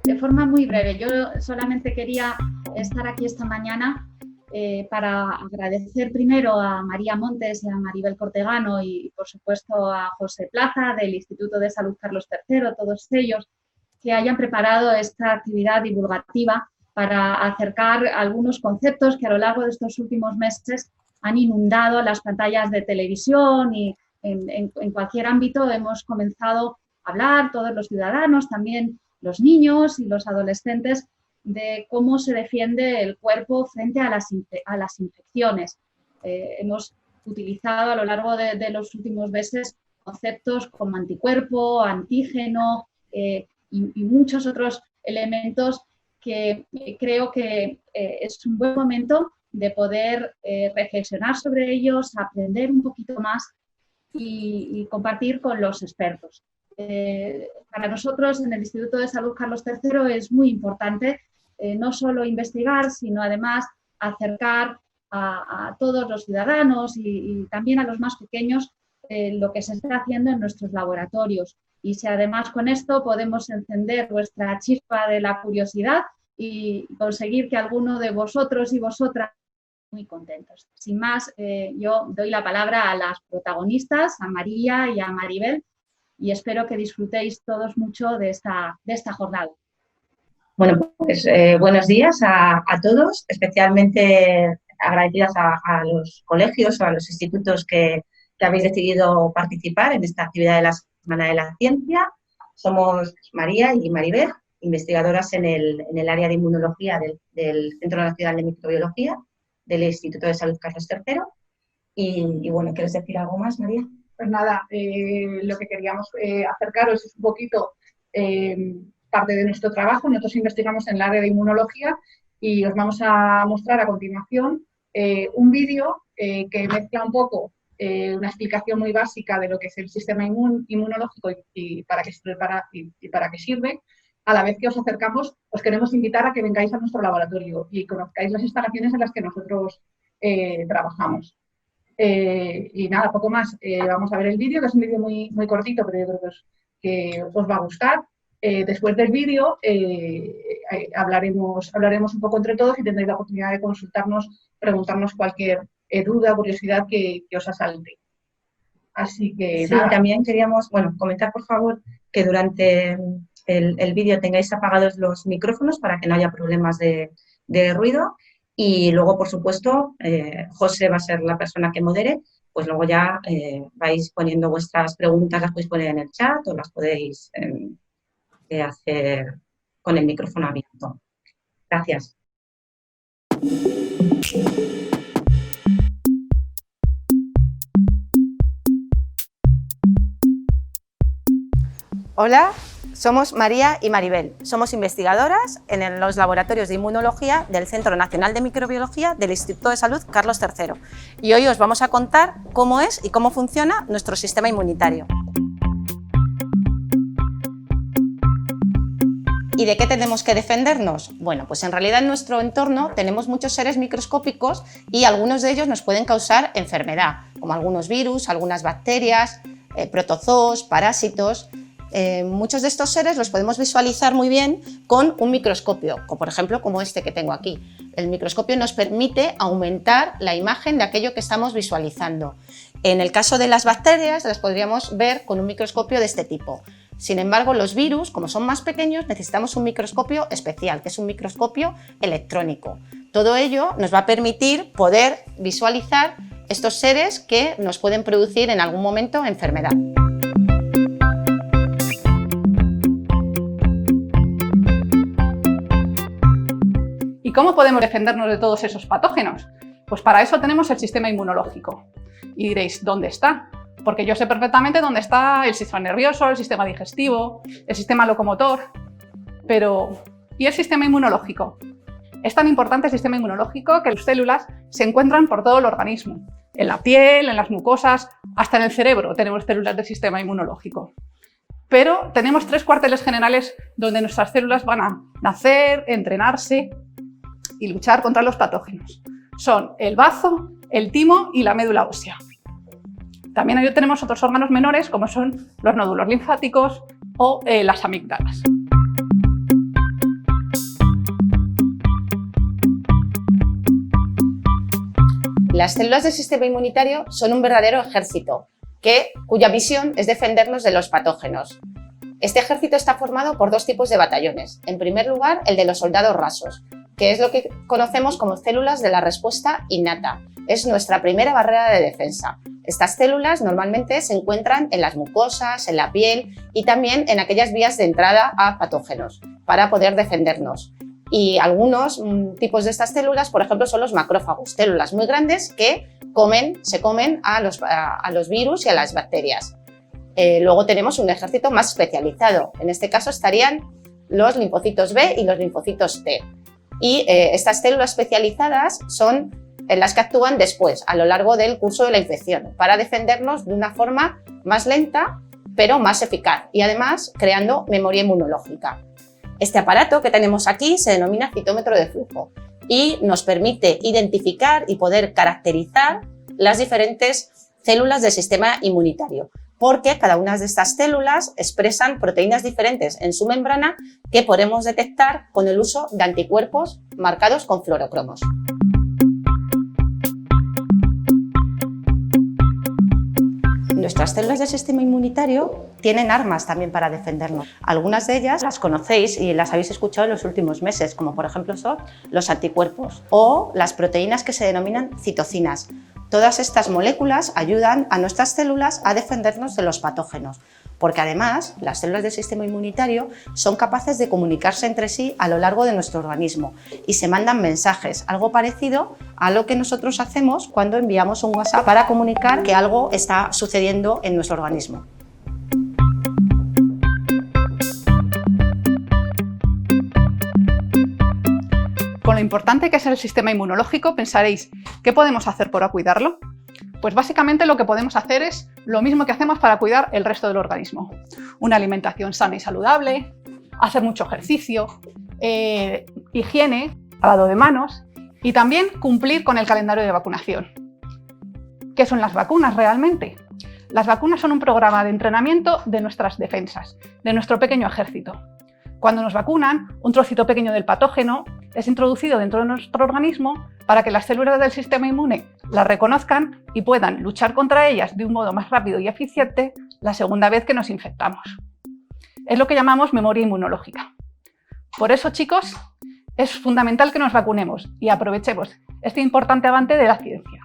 De forma muy breve, yo solamente quería estar aquí esta mañana para agradecer primero a María Montes y a Maribel Cortegano y, por supuesto, a José Plaza del Instituto de Salud Carlos III, todos ellos, que hayan preparado esta actividad divulgativa para acercar algunos conceptos que a lo largo de estos últimos meses han inundado las pantallas de televisión y en cualquier ámbito hemos comenzado a hablar, todos los ciudadanos, también los niños y los adolescentes, de cómo se defiende el cuerpo frente a las infecciones. Hemos utilizado a lo largo de los últimos meses conceptos como anticuerpo, antígeno y muchos otros elementos que creo que es un buen momento de poder reflexionar sobre ellos, aprender un poquito más y compartir con los expertos. Para nosotros en el Instituto de Salud Carlos III es muy importante no solo investigar, sino además acercar a todos los ciudadanos y también a los más pequeños lo que se está haciendo en nuestros laboratorios. Y si además con esto podemos encender vuestra chispa de la curiosidad y conseguir que alguno de vosotros y vosotras muy contentos. Sin más, yo doy la palabra a las protagonistas, a María y a Maribel, y espero que disfrutéis todos mucho de esta jornada. Bueno, pues buenos días a todos, especialmente agradecidas a los colegios o a los institutos que habéis decidido participar en esta actividad de la Semana de la Ciencia. Somos María y Maribel, investigadoras en el área de inmunología del Centro Nacional de Microbiología del Instituto de Salud Carlos III. Y bueno, ¿quieres decir algo más, María? Pues nada, lo que queríamos acercaros es un poquito parte de nuestro trabajo. Nosotros investigamos en el área de inmunología y os vamos a mostrar a continuación un vídeo que mezcla un poco una explicación muy básica de lo que es el sistema inmunológico y para qué sirve. A la vez que os acercamos, os queremos invitar a que vengáis a nuestro laboratorio y conozcáis las instalaciones en las que nosotros trabajamos. Y nada, poco más. Vamos a ver el vídeo, que es un vídeo muy, muy cortito, pero yo creo que os va a gustar. Después del vídeo hablaremos un poco entre todos y tendréis la oportunidad de consultarnos, preguntarnos cualquier duda, curiosidad que os asalte. Así que sí, nada. También queríamos, comentar por favor que durante el vídeo tengáis apagados los micrófonos para que no haya problemas de ruido. Y luego, por supuesto, José va a ser la persona que modere, pues luego ya vais poniendo vuestras preguntas, las podéis poner en el chat o las podéis hacer con el micrófono abierto. Gracias. Hola, somos María y Maribel. Somos investigadoras en los laboratorios de inmunología del Centro Nacional de Microbiología del Instituto de Salud Carlos III. Y hoy os vamos a contar cómo es y cómo funciona nuestro sistema inmunitario. ¿Y de qué tenemos que defendernos? Bueno, pues en realidad en nuestro entorno tenemos muchos seres microscópicos y algunos de ellos nos pueden causar enfermedad, como algunos virus, algunas bacterias, protozoos, parásitos. Muchos de estos seres los podemos visualizar muy bien con un microscopio, como por ejemplo como este que tengo aquí. El microscopio nos permite aumentar la imagen de aquello que estamos visualizando. En el caso de las bacterias las podríamos ver con un microscopio de este tipo. Sin embargo, los virus, como son más pequeños, necesitamos un microscopio especial, que es un microscopio electrónico. Todo ello nos va a permitir poder visualizar estos seres que nos pueden producir en algún momento enfermedad. ¿Y cómo podemos defendernos de todos esos patógenos? Pues para eso tenemos el sistema inmunológico. Y diréis, ¿dónde está? Porque yo sé perfectamente dónde está el sistema nervioso, el sistema digestivo, el sistema locomotor. Pero, ¿y el sistema inmunológico? Es tan importante el sistema inmunológico que las células se encuentran por todo el organismo. En la piel, en las mucosas, hasta en el cerebro tenemos células del sistema inmunológico. Pero tenemos 3 cuarteles generales donde nuestras células van a nacer, entrenarse y luchar contra los patógenos. son el bazo, el timo y la médula ósea. También ahí tenemos otros órganos menores como son los nódulos linfáticos o las amígdalas. Las células del sistema inmunitario son un verdadero ejército, cuya misión es defendernos de los patógenos. Este ejército está formado por dos tipos de batallones. En primer lugar, el de los soldados rasos, que es lo que conocemos como células de la respuesta innata. Es nuestra primera barrera de defensa. Estas células normalmente se encuentran en las mucosas, en la piel y también en aquellas vías de entrada a patógenos para poder defendernos. Y algunos tipos de estas células, por ejemplo, son los macrófagos, células muy grandes que se comen a los virus y a las bacterias. Luego tenemos un ejército más especializado. En este caso estarían los linfocitos B y los linfocitos T. Y estas células especializadas son las que actúan después, a lo largo del curso de la infección, para defendernos de una forma más lenta, pero más eficaz, y además creando memoria inmunológica. Este aparato que tenemos aquí se denomina citómetro de flujo y nos permite identificar y poder caracterizar las diferentes células del sistema inmunitario, porque cada una de estas células expresan proteínas diferentes en su membrana que podemos detectar con el uso de anticuerpos marcados con fluorocromos. Nuestras células del sistema inmunitario tienen armas también para defendernos. Algunas de ellas las conocéis y las habéis escuchado en los últimos meses, como por ejemplo son los anticuerpos o las proteínas que se denominan citocinas. Todas estas moléculas ayudan a nuestras células a defendernos de los patógenos, porque además las células del sistema inmunitario son capaces de comunicarse entre sí a lo largo de nuestro organismo y se mandan mensajes, algo parecido a lo que nosotros hacemos cuando enviamos un WhatsApp para comunicar que algo está sucediendo en nuestro organismo. Con lo importante que es el sistema inmunológico, pensaréis, ¿qué podemos hacer para cuidarlo? Pues básicamente lo que podemos hacer es lo mismo que hacemos para cuidar el resto del organismo. Una alimentación sana y saludable, hacer mucho ejercicio, higiene, lavado de manos y también cumplir con el calendario de vacunación. ¿Qué son las vacunas realmente? Las vacunas son un programa de entrenamiento de nuestras defensas, de nuestro pequeño ejército. Cuando nos vacunan, un trocito pequeño del patógeno es introducido dentro de nuestro organismo para que las células del sistema inmune las reconozcan y puedan luchar contra ellas de un modo más rápido y eficiente la segunda vez que nos infectamos. Es lo que llamamos memoria inmunológica. Por eso, chicos, es fundamental que nos vacunemos y aprovechemos este importante avance de la ciencia.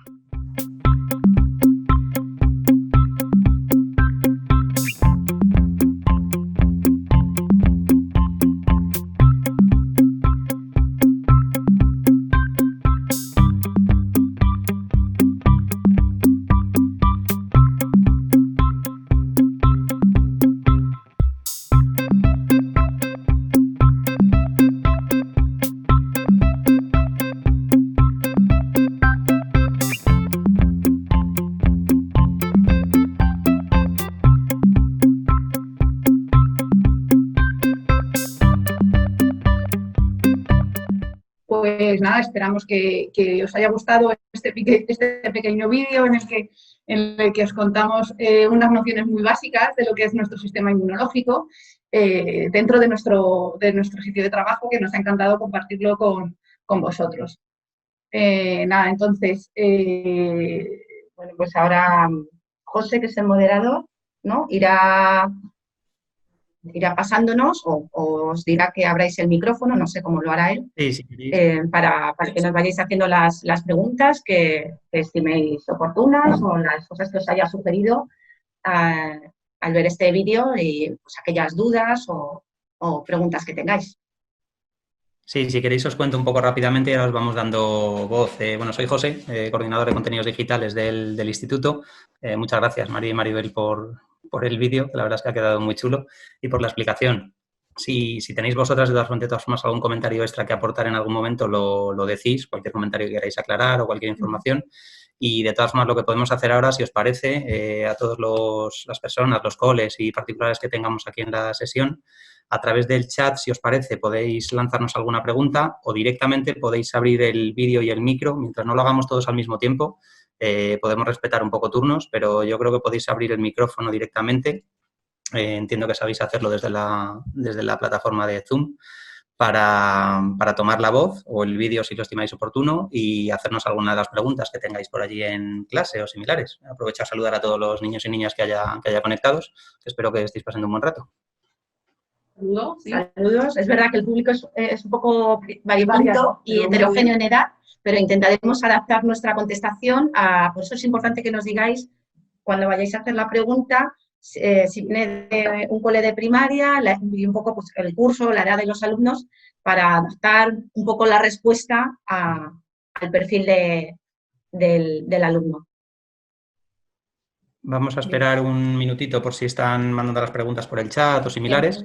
Pues nada, esperamos que os haya gustado este pequeño vídeo en el que os contamos unas nociones muy básicas de lo que es nuestro sistema inmunológico dentro de nuestro sitio de trabajo, que nos ha encantado compartirlo con vosotros. Nada, entonces, Bueno, pues ahora José, que es el moderador, ¿no? irá pasándonos o os dirá que abráis el micrófono, no sé cómo lo hará él, sí, para que nos vayáis haciendo las preguntas que estiméis oportunas o las cosas que os haya sugerido al ver este vídeo y pues, aquellas dudas o preguntas que tengáis. Sí, si queréis os cuento un poco rápidamente y ahora os vamos dando voz. Bueno, soy José, coordinador de contenidos digitales del instituto. Muchas gracias, María y Maribel, por el vídeo, que la verdad es que ha quedado muy chulo, y por la explicación. Si tenéis vosotras de todas formas algún comentario extra que aportar en algún momento, lo decís, cualquier comentario que queráis aclarar o cualquier información. Y de todas formas, lo que podemos hacer ahora, si os parece, a todas las personas, los coles y particulares que tengamos aquí en la sesión, a través del chat, si os parece, podéis lanzarnos alguna pregunta o directamente podéis abrir el vídeo y el micro. Mientras no lo hagamos todos al mismo tiempo, podemos respetar un poco turnos, pero yo creo que podéis abrir el micrófono directamente. Entiendo que sabéis hacerlo desde la plataforma de Zoom para tomar la voz o el vídeo si lo estimáis oportuno y hacernos alguna de las preguntas que tengáis por allí en clase o similares. Aprovecho a saludar a todos los niños y niñas que haya conectados. Espero que estéis pasando un buen rato. Saludos. ¿Sí? Saludos. Es verdad que el público es un poco variopinto y heterogéneo en edad, pero intentaremos adaptar nuestra contestación por eso es importante que nos digáis cuando vayáis a hacer la pregunta, si viene de un cole de primaria y un poco pues, el curso, la edad de los alumnos, para adaptar un poco la respuesta al perfil del alumno. Vamos a esperar un minutito por si están mandando las preguntas por el chat o similares,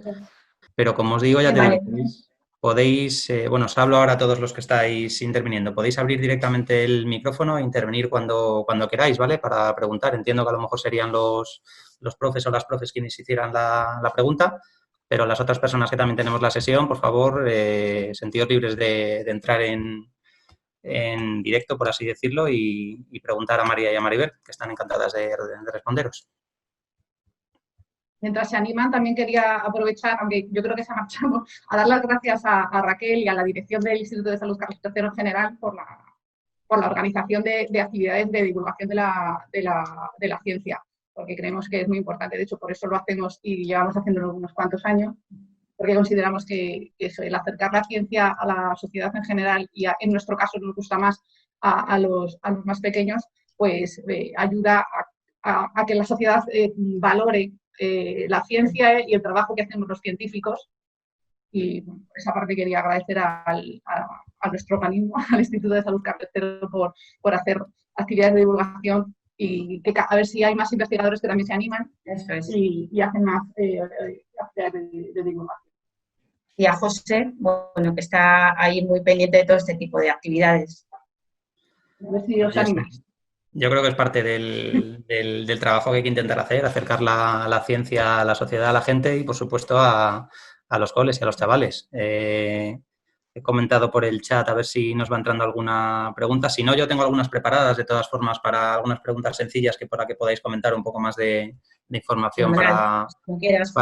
pero como os digo, ya tenéis, podéis, bueno, os hablo ahora a todos los que estáis interviniendo, podéis abrir directamente el micrófono e intervenir cuando queráis, ¿vale? Para preguntar. Entiendo que a lo mejor serían los profes o las profes quienes hicieran la pregunta, pero las otras personas que también tenemos la sesión, por favor, sentidos libres de entrar en directo, por así decirlo, y preguntar a María y a Maribel, que están encantadas de responderos. Mientras se animan, también quería aprovechar, aunque yo creo que se ha marchado, a dar las gracias a Raquel y a la dirección del Instituto de Salud Carlos III en general por la organización de actividades de divulgación de la ciencia, porque creemos que es muy importante. De hecho, por eso lo hacemos y llevamos haciéndolo unos cuantos años, porque consideramos que eso, el acercar la ciencia a la sociedad en general y en nuestro caso nos gusta más a los más pequeños, pues ayuda a que la sociedad valore la ciencia y el trabajo que hacemos los científicos. Y por esa parte quería agradecer a nuestro organismo, al Instituto de Salud Carlos III, por hacer actividades de divulgación y que a ver si hay más investigadores que también se animan y hacen más actividades de divulgación. Y a José, bueno, que está ahí muy pendiente de todo este tipo de actividades. A ver si os animáis. Yo creo que es parte del trabajo que hay que intentar hacer, acercar la ciencia a la sociedad, a la gente y, por supuesto, a los coles y a los chavales. He comentado por el chat a ver si nos va entrando alguna pregunta. Si no, yo tengo algunas preparadas, de todas formas, para algunas preguntas sencillas para que podáis comentar un poco más de información para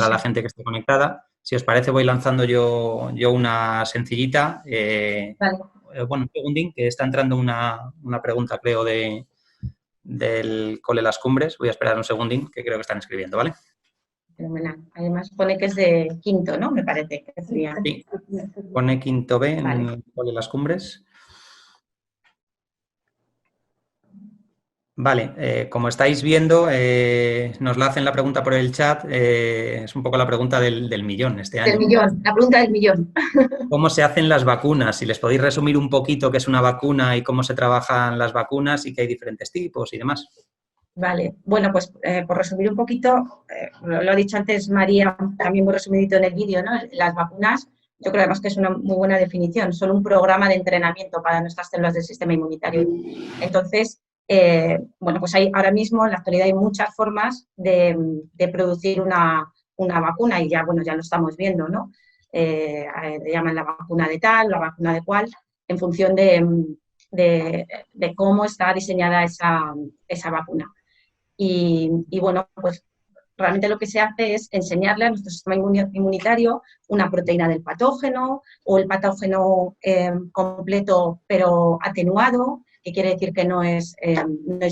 la gente que esté conectada. Si os parece, voy lanzando yo una sencillita. Vale. Bueno, un segundín, que está entrando una pregunta, creo, del Cole Las Cumbres. Voy a esperar un segundín, que creo que están escribiendo, ¿vale? Fenomenal. Además pone que es de quinto, ¿no? Me parece que sería. Sí, pone quinto B en Vale. el Cole Las Cumbres. Vale, como estáis viendo, nos la hacen la pregunta por el chat. Es un poco la pregunta del millón este año. Del millón, la pregunta del millón. ¿Cómo se hacen las vacunas? Si les podéis resumir un poquito qué es una vacuna y cómo se trabajan las vacunas y que hay diferentes tipos y demás. Vale, bueno, pues por resumir un poquito, lo ha dicho antes María, también muy resumidito en el vídeo, ¿no? Las vacunas, yo creo además que es una muy buena definición, son un programa de entrenamiento para nuestras células del sistema inmunitario. Entonces, bueno, pues ahora mismo en la actualidad hay muchas formas de producir una vacuna y ya, bueno, ya lo estamos viendo, ¿no? Le llaman la vacuna de tal, la vacuna de cual, en función de cómo está diseñada esa vacuna. Y bueno, pues realmente lo que se hace es enseñarle a nuestro sistema inmunitario una proteína del patógeno o el patógeno completo pero atenuado, que quiere decir que no es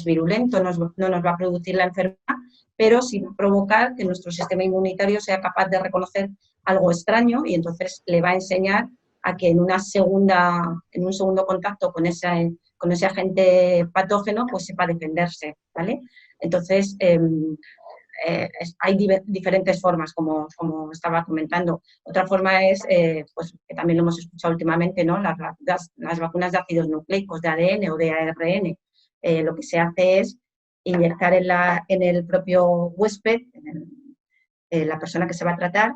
virulento, no nos va a producir la enfermedad, pero sí provocar que nuestro sistema inmunitario sea capaz de reconocer algo extraño y entonces le va a enseñar a que en un segundo contacto con ese agente patógeno pues sepa defenderse, ¿vale? Entonces, hay diferentes formas, como estaba comentando. Otra forma es, pues que también lo hemos escuchado últimamente, ¿no? Las vacunas de ácidos nucleicos, de ADN o de ARN. Lo que se hace es inyectar en el propio huésped, la persona que se va a tratar,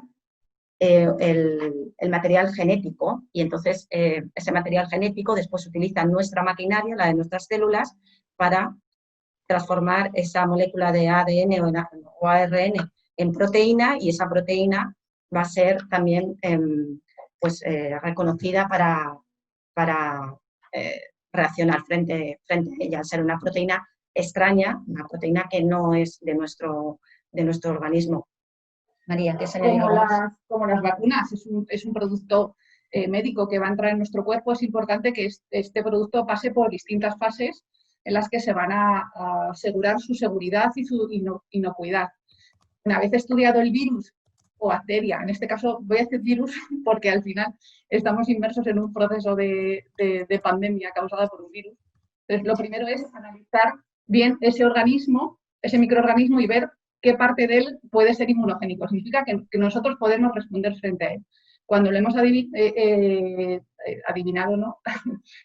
el material genético y entonces ese material genético después utiliza nuestra maquinaria, la de nuestras células, para transformar esa molécula de ADN o ARN en proteína, y esa proteína va a ser también reconocida para reaccionar frente a ella, al ser una proteína extraña, una proteína que no es de nuestro organismo. María, ¿qué se le como las vacunas, es un producto médico que va a entrar en nuestro cuerpo. Es importante que este producto pase por distintas fases en las que se van a asegurar su seguridad y su inocuidad. Una vez estudiado el virus o bacteria, en este caso voy a decir virus porque al final estamos inmersos en un proceso de pandemia causada por un virus. Entonces, lo primero es analizar bien ese organismo, ese microorganismo, y ver qué parte de él puede ser inmunogénico. Significa que nosotros podemos responder frente a él. Cuando lo hemos adivinado, ¿no?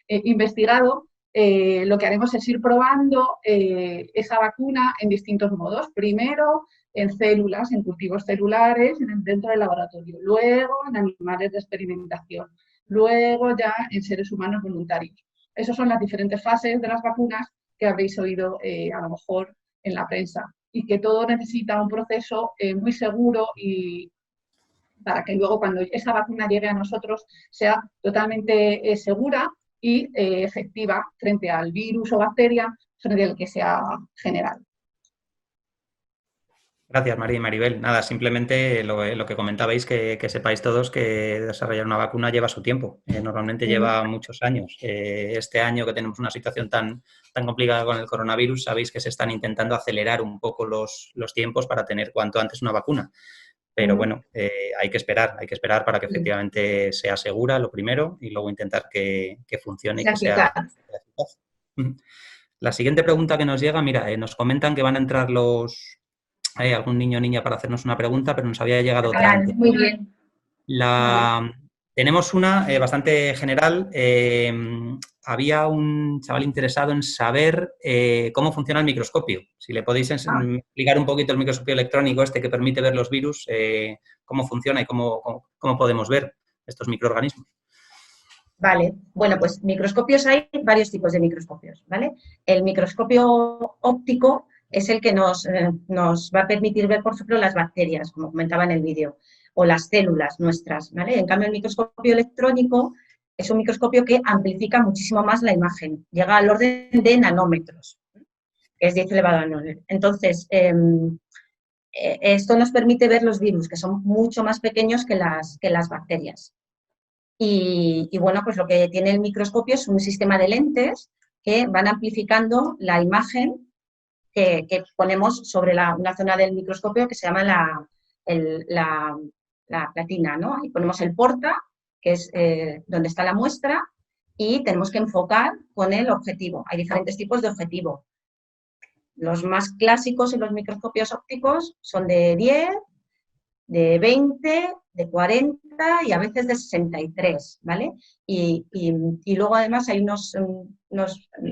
Investigado, lo que haremos es ir probando esa vacuna en distintos modos. Primero en células, en cultivos celulares, dentro del laboratorio. Luego en animales de experimentación. Luego ya en seres humanos voluntarios. Esas son las diferentes fases de las vacunas que habréis oído a lo mejor en la prensa. Y que todo necesita un proceso muy seguro, y para que luego cuando esa vacuna llegue a nosotros sea totalmente segura y efectiva frente al virus o bacteria frente al que sea general. Gracias, María y Maribel. Nada, simplemente lo que comentabais, que sepáis todos que desarrollar una vacuna lleva su tiempo. Normalmente lleva muchos años. Este año que tenemos una situación tan complicada con el coronavirus, sabéis que se están intentando acelerar un poco los tiempos para tener cuanto antes una vacuna. Pero bueno, hay que esperar para que efectivamente sea segura, lo primero, y luego intentar que funcione y que sea eficaz. La siguiente pregunta que nos llega, mira, nos comentan que van a entrar hay algún niño o niña para hacernos una pregunta, pero nos había llegado otra antes. Muy bien. Tenemos una bastante general. Había un chaval interesado en saber cómo funciona el microscopio. Si le podéis explicar un poquito el microscopio electrónico que permite ver los virus, cómo funciona y cómo podemos ver estos microorganismos. Vale, bueno, pues microscopios, hay varios tipos de microscopios, ¿vale? El microscopio óptico es el que nos va a permitir ver, por ejemplo, las bacterias, como comentaba en el vídeo, o las células nuestras, ¿vale? En cambio, el microscopio electrónico es un microscopio que amplifica muchísimo más la imagen, llega al orden de nanómetros, que es 10 elevado a 9. Entonces, esto nos permite ver los virus, que son mucho más pequeños que las bacterias. Y bueno, pues lo que tiene el microscopio es un sistema de lentes que van amplificando la imagen que ponemos sobre una zona del microscopio que se llama la platina, ¿no? Ahí ponemos el porta, que es donde está la muestra, y tenemos que enfocar con el objetivo. Hay diferentes tipos de objetivo. Los más clásicos en los microscopios ópticos son de 10, de 20, de 40 y a veces de 63, ¿vale? Y luego además hay unos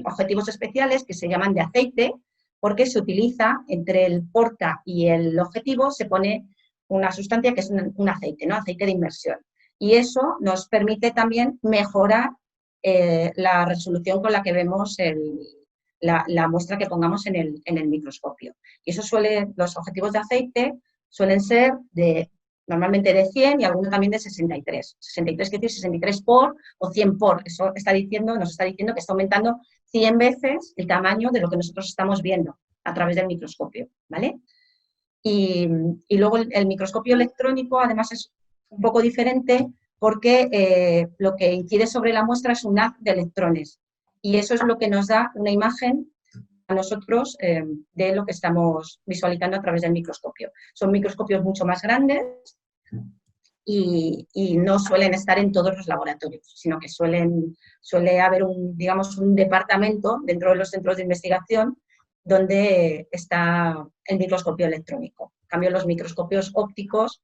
objetivos especiales que se llaman de aceite, porque se utiliza entre el porta y el objetivo, se pone una sustancia que es un aceite, ¿no? Aceite de inmersión. Y eso nos permite también mejorar la resolución con la que vemos la muestra que pongamos en el microscopio. Y eso los objetivos de aceite suelen ser normalmente de 100 y algunos también de 63. 63 quiere decir 63 por o 100 por. Eso nos está diciendo que está aumentando 100 veces el tamaño de lo que nosotros estamos viendo a través del microscopio, ¿vale? Y luego el microscopio electrónico además es un poco diferente porque lo que incide sobre la muestra es un haz de electrones y eso es lo que nos da una imagen a nosotros de lo que estamos visualizando a través del microscopio. Son microscopios mucho más grandes y no suelen estar en todos los laboratorios, sino que suele haber un departamento dentro de los centros de investigación donde está el microscopio electrónico. En cambio, los microscopios ópticos,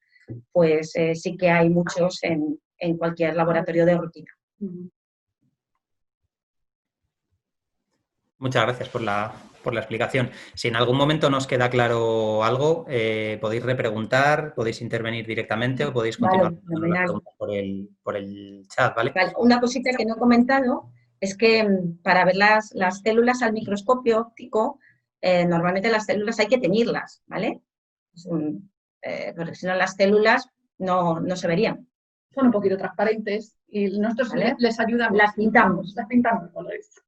pues sí que hay muchos en cualquier laboratorio de rutina. Muchas gracias por la explicación. Si en algún momento nos queda claro algo, podéis repreguntar, podéis intervenir directamente o podéis continuar con las preguntas por el chat, ¿vale? Una cosita que no he comentado es que para ver las células al microscopio óptico, normalmente las células hay que teñirlas, ¿vale? Porque si no las células no se verían. Son un poquito transparentes y nosotros ¿Vale? les ayudamos. Las pintamos. Las pintamos colores.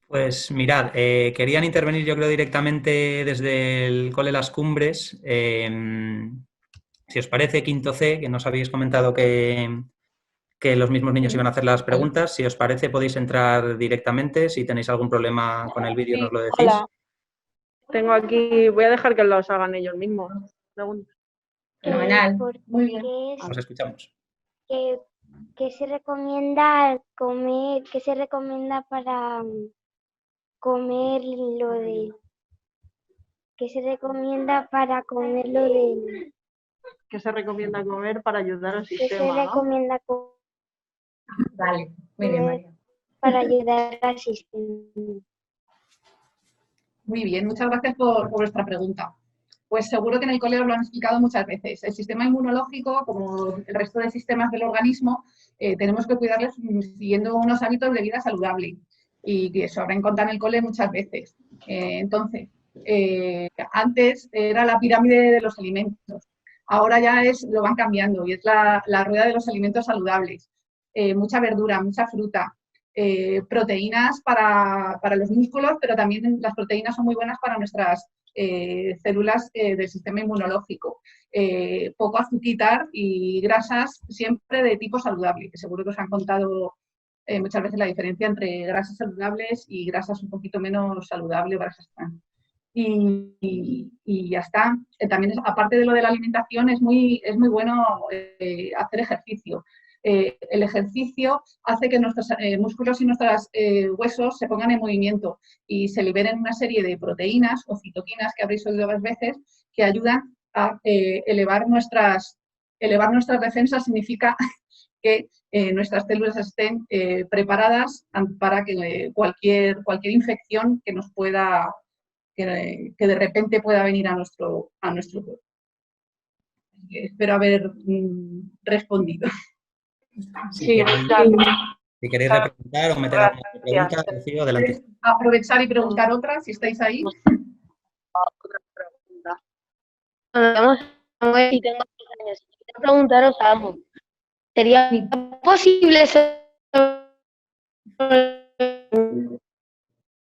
Pues mirad, querían intervenir yo creo directamente desde el Cole Las Cumbres. Si os parece, quinto C, que nos habéis comentado que los mismos niños iban a hacer las preguntas, si os parece podéis entrar directamente. Si tenéis algún problema con el vídeo nos lo decís. Hola. Tengo aquí, voy a dejar que los hagan ellos mismos. Fenomenal. Muy bien. Os escuchamos. ¿Qué se recomienda comer? ¿Qué se recomienda para comer lo de? ¿Qué se recomienda para comer lo de? ¿Qué se recomienda comer para ayudar al ¿Qué sistema? se recomienda comer Vale, muy bien, María. para ayudar al sistema? Muy bien, muchas gracias por vuestra pregunta. Pues seguro que en el colegio lo han explicado muchas veces. El sistema inmunológico, como el resto de sistemas del organismo, tenemos que cuidarlos siguiendo unos hábitos de vida saludable. Y que eso habrá en contar en el cole muchas veces. Entonces, antes era la pirámide de los alimentos. Ahora ya lo van cambiando y es la rueda de los alimentos saludables. Mucha verdura, mucha fruta. Proteínas para los músculos, pero también las proteínas son muy buenas para nuestras células del sistema inmunológico. Poco azuquitar y grasas siempre de tipo saludable, que seguro que os han contado muchas veces la diferencia entre grasas saludables y grasas un poquito menos saludables o grasas trans. Y ya está. También, aparte de lo de la alimentación, es muy bueno hacer ejercicio. El ejercicio hace que nuestros músculos y nuestros huesos se pongan en movimiento y se liberen una serie de proteínas o citoquinas que habréis oído varias veces que ayudan a elevar nuestras defensas. Significa que nuestras células estén preparadas para que cualquier infección que nos pueda, que de repente pueda venir a nuestro cuerpo. Espero haber respondido. Si queréis repreguntar o meter alguna pregunta, Rocío, adelante. Aprovechar y preguntar otra, si estáis ahí. Otra pregunta. Vamos a ver si tengo 10 años. Quiero preguntaros algo. ¿Sería posible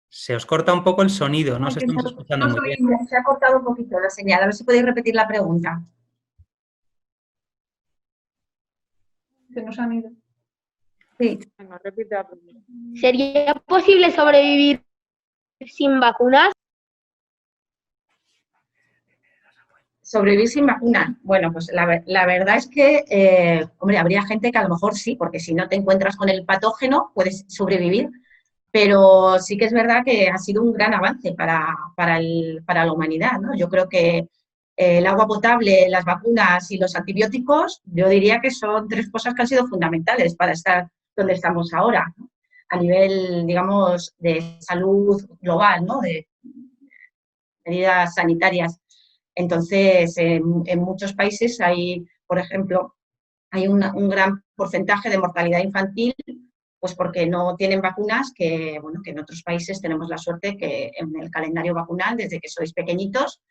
Se os corta un poco el sonido, no os estamos escuchando muy bien. Se ha cortado un poquito la señal, a ver si podéis repetir la pregunta. Se nos han ido. Sí. Venga, repite la pregunta. ¿Sería posible sobrevivir sin vacunas? Sobrevivir sin vacuna. Bueno, pues la verdad es que, hombre, habría gente que a lo mejor sí, porque si no te encuentras con el patógeno puedes sobrevivir, pero sí que es verdad que ha sido un gran avance para la humanidad, ¿no? Yo creo que el agua potable, las vacunas y los antibióticos, yo diría que son 3 cosas que han sido fundamentales para estar donde estamos ahora, ¿no? A nivel, digamos, de salud global, ¿no? De medidas sanitarias. Entonces, en muchos países hay, por ejemplo, hay un gran porcentaje de mortalidad infantil, pues porque no tienen vacunas, que en otros países tenemos la suerte que en el calendario vacunal, desde que sois pequeñitos,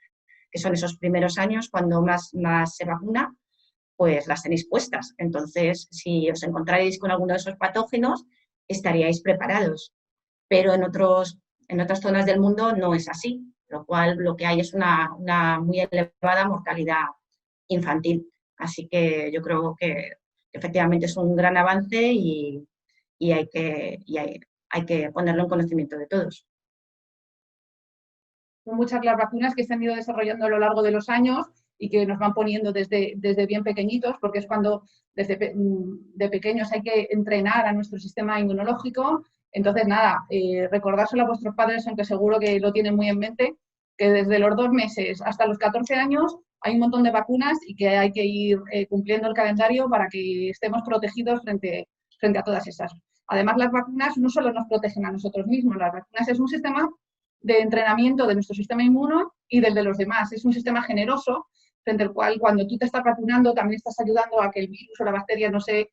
que son esos primeros años cuando más se vacuna, pues las tenéis puestas. Entonces, si os encontráis con alguno de esos patógenos, estaríais preparados. Pero en otras zonas del mundo no es así, lo cual lo que hay es una muy elevada mortalidad infantil. Así que yo creo que efectivamente es un gran avance y hay que ponerlo en conocimiento de todos. Son muchas las vacunas que se han ido desarrollando a lo largo de los años y que nos van poniendo desde bien pequeñitos, porque es cuando de pequeños hay que entrenar a nuestro sistema inmunológico. Entonces, nada, recordárselo a vuestros padres, aunque seguro que lo tienen muy en mente, que desde los 2 meses hasta los 14 años hay un montón de vacunas y que hay que ir cumpliendo el calendario para que estemos protegidos frente a todas esas. Además, las vacunas no solo nos protegen a nosotros mismos, las vacunas es un sistema de entrenamiento de nuestro sistema inmuno y del de los demás. Es un sistema generoso frente al cual, cuando tú te estás vacunando, también estás ayudando a que el virus o la bacteria no se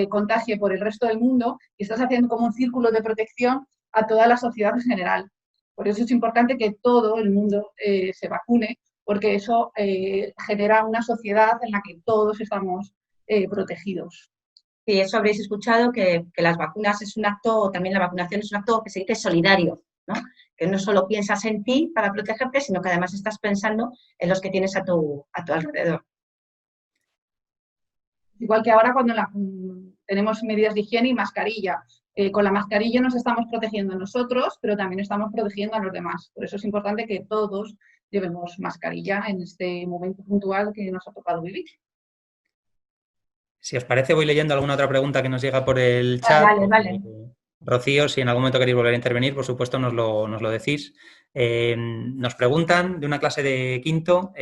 contagie por el resto del mundo y estás haciendo como un círculo de protección a toda la sociedad en general. Por eso es importante que todo el mundo se vacune, porque eso genera una sociedad en la que todos estamos protegidos. Sí, eso habréis escuchado que las vacunas es un acto, también la vacunación es un acto que se dice solidario, ¿no? Que no solo piensas en ti para protegerte, sino que además estás pensando en los que tienes a tu alrededor. Igual que ahora cuando tenemos medidas de higiene y mascarilla. Con la mascarilla nos estamos protegiendo a nosotros, pero también estamos protegiendo a los demás. Por eso es importante que todos llevemos mascarilla en este momento puntual que nos ha tocado vivir. Si os parece, voy leyendo alguna otra pregunta que nos llega por el chat. Vale. Rocío, si en algún momento queréis volver a intervenir, por supuesto nos lo decís. Nos preguntan de una clase de quinto,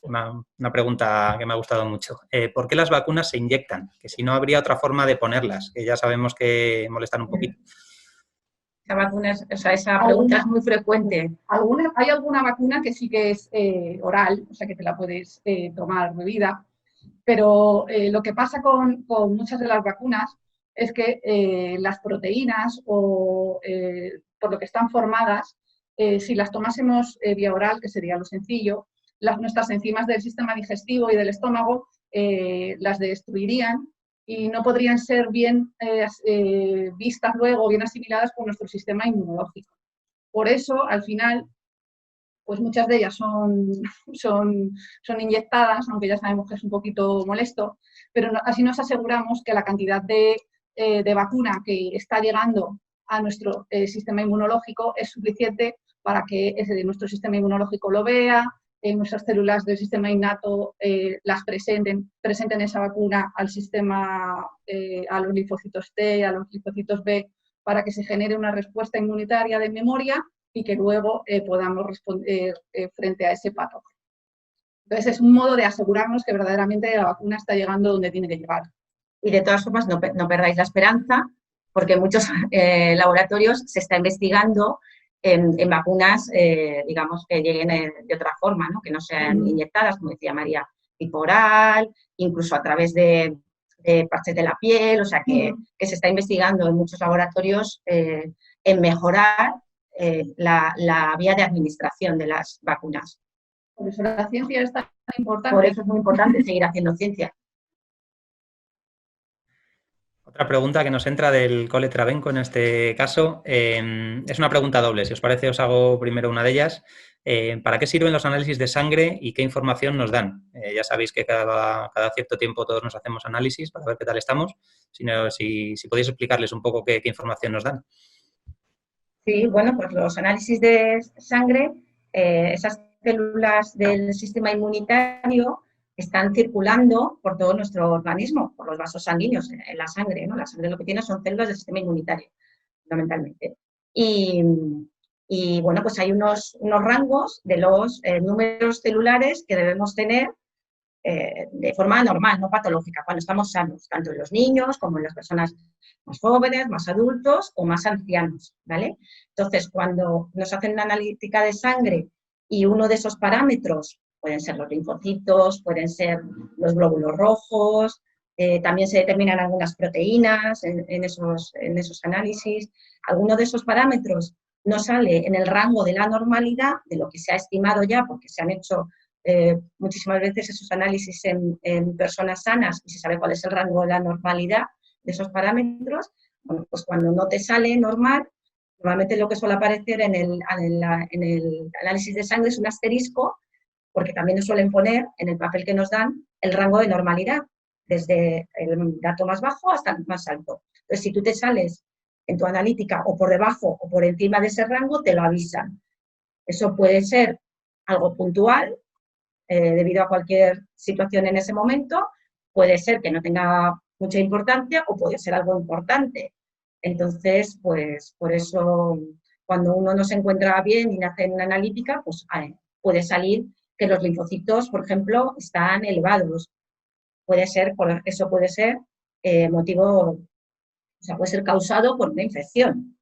una pregunta que me ha gustado mucho. ¿Por qué las vacunas se inyectan? Que si no habría otra forma de ponerlas, que ya sabemos que molestan un poquito. Esa pregunta es muy frecuente. Hay alguna vacuna que sí que es oral, o sea que te la puedes tomar bebida, pero lo que pasa con muchas de las vacunas es que las proteínas o por lo que están formadas, si las tomásemos vía oral, que sería lo sencillo, nuestras enzimas del sistema digestivo y del estómago las destruirían y no podrían ser bien vistas luego, bien asimiladas por nuestro sistema inmunológico. Por eso, al final, pues muchas de ellas son inyectadas, aunque ya sabemos que es un poquito molesto, pero así nos aseguramos que la cantidad de vacuna que está llegando a nuestro sistema inmunológico es suficiente para que nuestro sistema inmunológico lo vea, nuestras células del sistema innato las presenten esa vacuna al sistema, a los linfocitos T, a los linfocitos B, para que se genere una respuesta inmunitaria de memoria y que luego podamos responder frente a ese patógeno. Entonces, es un modo de asegurarnos que verdaderamente la vacuna está llegando donde tiene que llegar. Y de todas formas, no perdáis la esperanza, porque en muchos laboratorios se está investigando en vacunas, digamos, que lleguen de otra forma, ¿no? Que no sean inyectadas, como decía María, tipo oral, incluso a través de parches de la piel, o sea, que se está investigando en muchos laboratorios en mejorar la vía de administración de las vacunas. Por eso la ciencia es tan importante. Por eso es muy importante seguir haciendo ciencia. Otra pregunta que nos entra del Cole Trabenco en este caso. Es una pregunta doble. Si os parece, os hago primero una de ellas. ¿Para qué sirven los análisis de sangre y qué información nos dan? Ya sabéis que cada cierto tiempo todos nos hacemos análisis para ver qué tal estamos. Si podéis explicarles un poco qué información nos dan. Sí, bueno, pues los análisis de sangre, esas células del sistema inmunitario están circulando por todo nuestro organismo, por los vasos sanguíneos en la sangre, ¿no? La sangre lo que tiene son células del sistema inmunitario, fundamentalmente. Y bueno, pues hay unos rangos de los números celulares que debemos tener de forma normal, no patológica, cuando estamos sanos, tanto en los niños como en las personas más jóvenes, más adultos o más ancianos, ¿vale? Entonces, cuando nos hacen una analítica de sangre y uno de esos parámetros, pueden ser los linfocitos, pueden ser los glóbulos rojos, también se determinan algunas proteínas en esos análisis. Alguno de esos parámetros no sale en el rango de la normalidad, de lo que se ha estimado ya, porque se han hecho muchísimas veces esos análisis en personas sanas y se sabe cuál es el rango de la normalidad de esos parámetros. Bueno, pues cuando no te sale normal, normalmente lo que suele aparecer en el análisis de sangre es un asterisco, porque también nos suelen poner en el papel que nos dan el rango de normalidad, desde el dato más bajo hasta el más alto. Entonces, si tú te sales en tu analítica o por debajo o por encima de ese rango, te lo avisan. Eso puede ser algo puntual, debido a cualquier situación en ese momento, puede ser que no tenga mucha importancia o puede ser algo importante. Entonces, pues por eso, cuando uno no se encuentra bien y hace una analítica, pues puede salir que los linfocitos, por ejemplo, están elevados. Eso puede ser motivo, o sea, puede ser causado por una infección,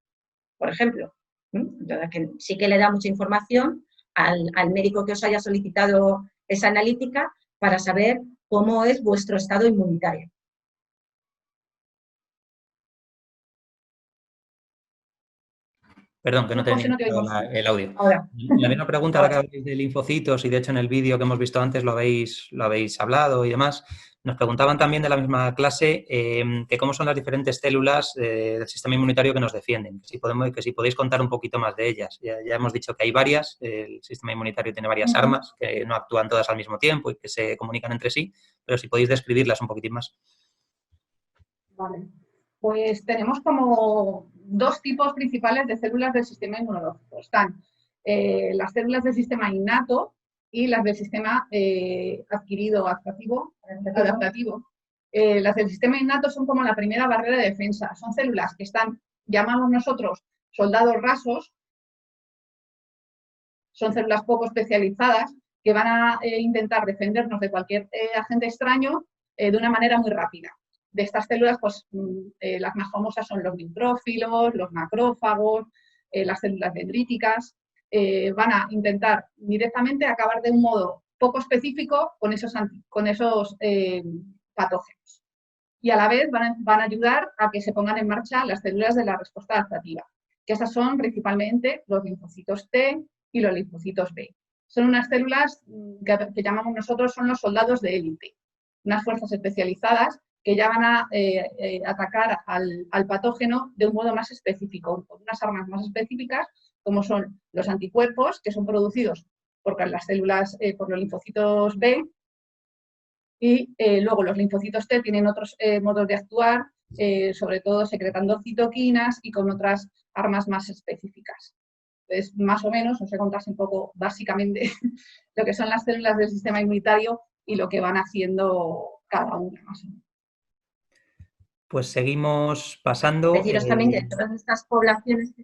por ejemplo. Entonces, que sí que le da mucha información al médico que os haya solicitado esa analítica para saber cómo es vuestro estado inmunitario. Perdón, que no José, tenía no te oímos. el audio. Ahora. La misma pregunta a la que habéis de linfocitos, y de hecho en el vídeo que hemos visto antes lo habéis hablado y demás. Nos preguntaban también de la misma clase que cómo son las diferentes células del sistema inmunitario que nos defienden, que si podéis contar un poquito más de ellas. Ya hemos dicho que hay varias, el sistema inmunitario tiene varias armas que no actúan todas al mismo tiempo y que se comunican entre sí, pero si podéis describirlas un poquitín más. Vale. Pues tenemos como dos tipos principales de células del sistema inmunológico. Están las células del sistema innato y las del sistema adquirido adaptativo. Las del sistema innato son como la primera barrera de defensa. Son células que están, llamamos nosotros, soldados rasos. Son células poco especializadas que van a intentar defendernos de cualquier agente extraño de una manera muy rápida. De estas células, pues las más famosas son los neutrófilos, los macrófagos, las células dendríticas. Van a intentar directamente acabar de un modo poco específico con esos patógenos. Y a la vez van a ayudar a que se pongan en marcha las células de la respuesta adaptativa, que esas son principalmente los linfocitos T y los linfocitos B. Son unas células que llamamos nosotros son los soldados de élite, unas fuerzas especializadas que ya van a atacar al patógeno de un modo más específico, con unas armas más específicas, como son los anticuerpos, que son producidos por las células, por los linfocitos B, y luego los linfocitos T tienen otros modos de actuar, sobre todo secretando citoquinas y con otras armas más específicas. Entonces, más o menos, os he contado un poco básicamente lo que son las células del sistema inmunitario y lo que van haciendo cada una, más o menos. Pues seguimos pasando. Deciros también que todas estas poblaciones...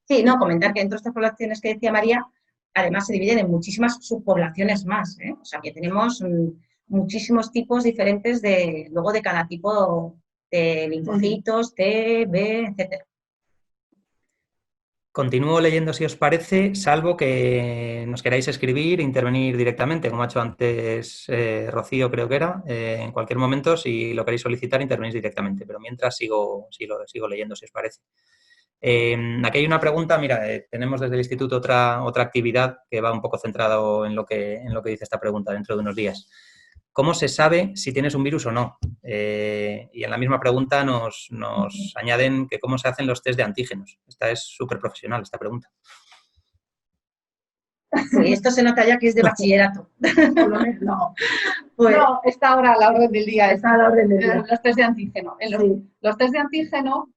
Sí, no, comentar que dentro de estas poblaciones que decía María, además se dividen en muchísimas subpoblaciones más, ¿eh? O sea, que tenemos muchísimos tipos diferentes luego de cada tipo de linfocitos, T, B, etcétera. Continúo leyendo si os parece, salvo que nos queráis escribir e intervenir directamente, como ha hecho antes Rocío, creo que era. En cualquier momento, si lo queréis solicitar, intervenís directamente, pero mientras sigo leyendo, si os parece. Aquí hay una pregunta, mira, tenemos desde el Instituto otra actividad que va un poco centrado en lo que dice esta pregunta dentro de unos días. ¿Cómo se sabe si tienes un virus o no? Y en la misma pregunta nos añaden que cómo se hacen los test de antígenos. Esta es súper profesional, esta pregunta. Sí, esto se nota ya que es de bachillerato. No, Pues, no, está ahora a la orden del día. Está a la orden del día. Los test de antígeno. Los test de antígeno,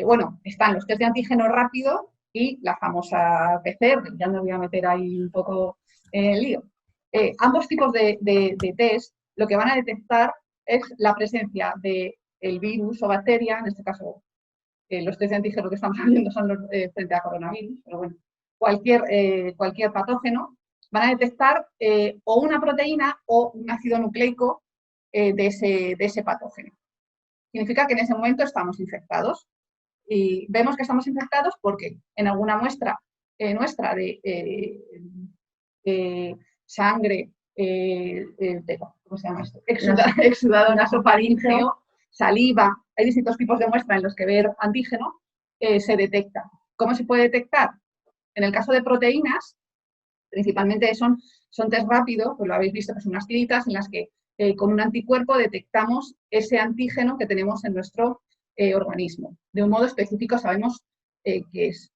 bueno, están los test de antígeno rápido y la famosa PCR. Ya me voy a meter ahí un poco en el lío. Ambos tipos de test lo que van a detectar es la presencia del virus o bacteria, en este caso los test de antígeno que estamos haciendo son los frente a coronavirus, pero bueno, cualquier patógeno, van a detectar o una proteína o un ácido nucleico de ese patógeno. Significa que en ese momento estamos infectados. Y vemos que estamos infectados porque en alguna muestra nuestra de sangre, ¿cómo se llama esto? Exudado nasofaríngeo, saliva, hay distintos tipos de muestra en los que ver antígeno, se detecta. ¿Cómo se puede detectar? En el caso de proteínas, principalmente son test rápidos, pues lo habéis visto, que son unas tiritas en las que con un anticuerpo detectamos ese antígeno que tenemos en nuestro organismo. De un modo específico sabemos qué es.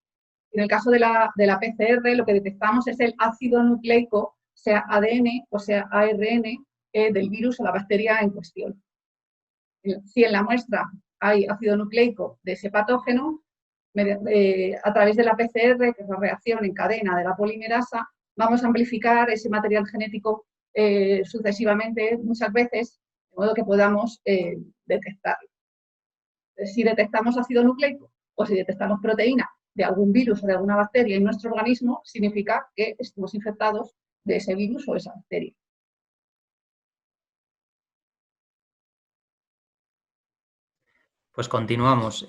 En el caso de la PCR, lo que detectamos es el ácido nucleico, sea ADN o sea ARN, del virus o la bacteria en cuestión. Si en la muestra hay ácido nucleico de ese patógeno, a través de la PCR, que es la reacción en cadena de la polimerasa, vamos a amplificar ese material genético sucesivamente, muchas veces, de modo que podamos detectarlo. Si detectamos ácido nucleico o si detectamos proteína de algún virus o de alguna bacteria en nuestro organismo, significa que estamos infectados de ese virus o esa bacteria. Pues continuamos.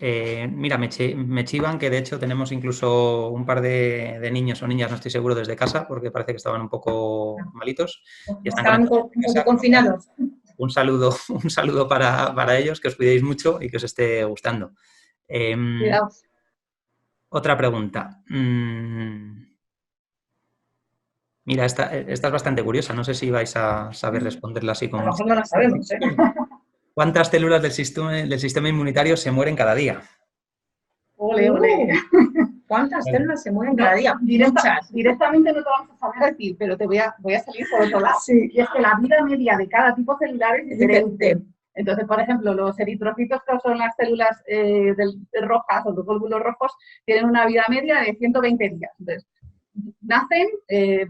Mira, me chivan que de hecho tenemos incluso un par de niños o niñas, no estoy seguro, desde casa, porque parece que estaban un poco malitos. Y están confinados. Un saludo para ellos, que os cuidéis mucho y que os esté gustando. Cuidaos. Otra pregunta. Mira, esta es bastante curiosa. No sé si vais a saber responderla así A con lo mejor no lo sabemos, ¿eh? ¿Cuántas células del sistema inmunitario se mueren cada día? Ole, ole. ¿Cuántas Vale. células se mueren No, cada día? Muchas. Directamente no te vamos a saber decir, pero te voy a salir por otro lado. Sí. Y es que la vida media de cada tipo celular es Es diferente. diferente. Entonces, por ejemplo, los eritrocitos, que son las células rojas o los glóbulos rojos, tienen una vida media de 120 días. Entonces, nacen,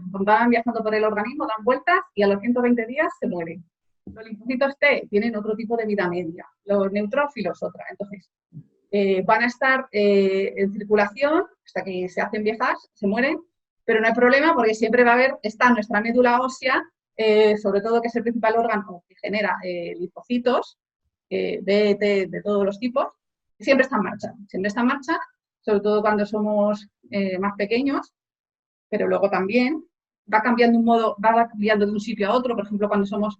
van viajando por el organismo, dan vueltas y a los 120 días se mueren. Los linfocitos T tienen otro tipo de vida media, los neutrófilos otra. Entonces, van a estar en circulación hasta que se hacen viejas, se mueren, pero no hay problema porque siempre va a haber, está nuestra médula ósea, sobre todo que es el principal órgano que genera linfocitos, B, T, de todos los tipos, siempre está en marcha, sobre todo cuando somos más pequeños, pero luego también va cambiando de un sitio a otro. Por ejemplo, cuando somos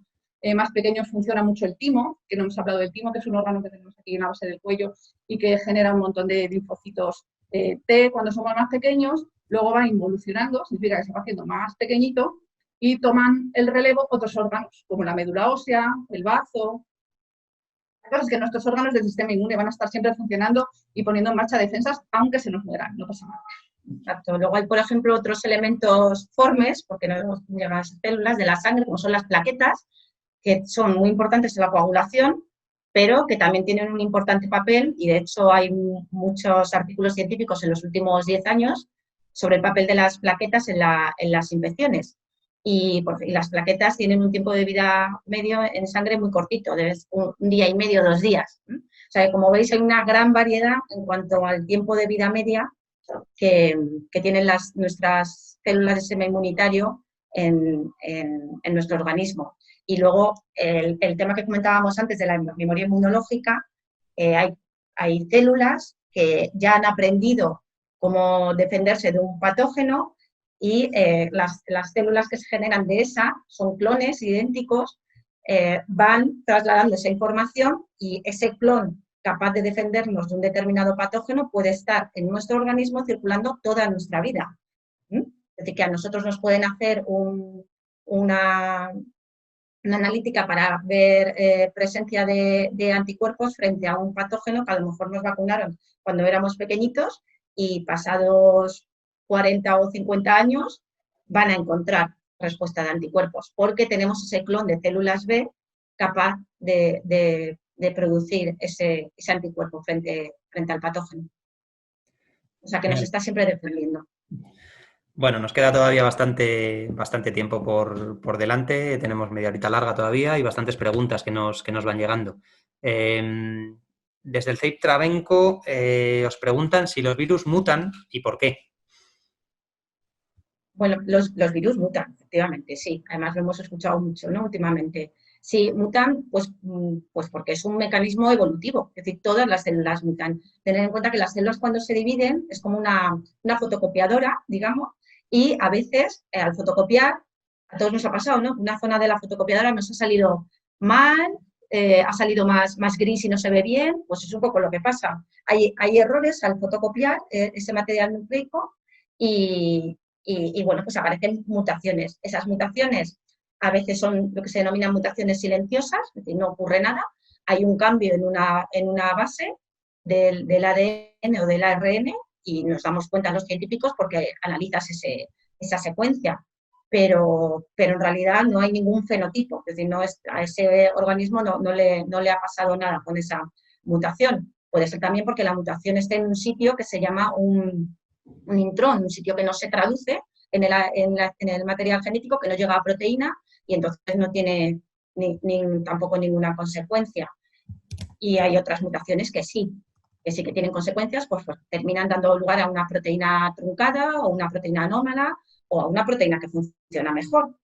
más pequeños funciona mucho el timo, que no hemos hablado del timo, que es un órgano que tenemos aquí en la base del cuello y que genera un montón de linfocitos T. Cuando somos más pequeños, luego va involucionando, significa que se va haciendo más pequeñito y toman el relevo otros órganos, como la médula ósea, el bazo. La cosa es que nuestros órganos del sistema inmune van a estar siempre funcionando y poniendo en marcha defensas, aunque se nos mueran, no pasa nada. Exacto. Luego hay, por ejemplo, otros elementos formes, porque no hemos llegado a las células de la sangre, como son las plaquetas, que son muy importantes en la coagulación, pero que también tienen un importante papel, y de hecho hay muchos artículos científicos en los últimos 10 años sobre el papel de las plaquetas en las infecciones. Y las plaquetas tienen un tiempo de vida medio en sangre muy cortito, de un día y medio, 2 días. O sea, que como veis hay una gran variedad en cuanto al tiempo de vida media que tienen nuestras células de sistema inmunitario en nuestro organismo. Y luego el tema que comentábamos antes de la memoria inmunológica, hay células que ya han aprendido cómo defenderse de un patógeno y las células que se generan de esa son clones idénticos, van trasladando esa información y ese clon capaz de defendernos de un determinado patógeno puede estar en nuestro organismo circulando toda nuestra vida. Es decir, que a nosotros nos pueden hacer una analítica para ver presencia de anticuerpos frente a un patógeno que a lo mejor nos vacunaron cuando éramos pequeñitos y pasados 40 o 50 años van a encontrar respuesta de anticuerpos porque tenemos ese clon de células B capaz de producir ese anticuerpo frente al patógeno. O sea, que nos está siempre defendiendo. Bueno, nos queda todavía bastante tiempo por delante, tenemos media horita larga todavía y bastantes preguntas que nos van llegando. Desde el CEIP Trabenco os preguntan si los virus mutan y por qué. Bueno, los virus mutan, efectivamente, sí. Además lo hemos escuchado mucho, ¿no? Últimamente. Sí, mutan, pues porque es un mecanismo evolutivo, es decir, todas las células mutan. Tener en cuenta que las células cuando se dividen es como una fotocopiadora, digamos, y a veces al fotocopiar, a todos nos ha pasado, ¿no? Una zona de la fotocopiadora nos ha salido mal, ha salido más gris y no se ve bien, pues es un poco lo que pasa. Hay errores al fotocopiar ese material nucleico y bueno, pues aparecen mutaciones. Esas mutaciones a veces son lo que se denominan mutaciones silenciosas, es decir, no ocurre nada, hay un cambio en una base del ADN o del ARN y nos damos cuenta los científicos porque analizas esa secuencia, pero en realidad no hay ningún fenotipo, es decir, a ese organismo no le ha pasado nada con esa mutación. Puede ser también porque la mutación está en un sitio que se llama un intrón, un sitio que no se traduce en el material genético, que no llega a proteína y entonces no tiene tampoco ninguna consecuencia. Y hay otras mutaciones que sí que tienen consecuencias, pues terminan dando lugar a una proteína truncada o una proteína anómala o a una proteína que funciona mejor.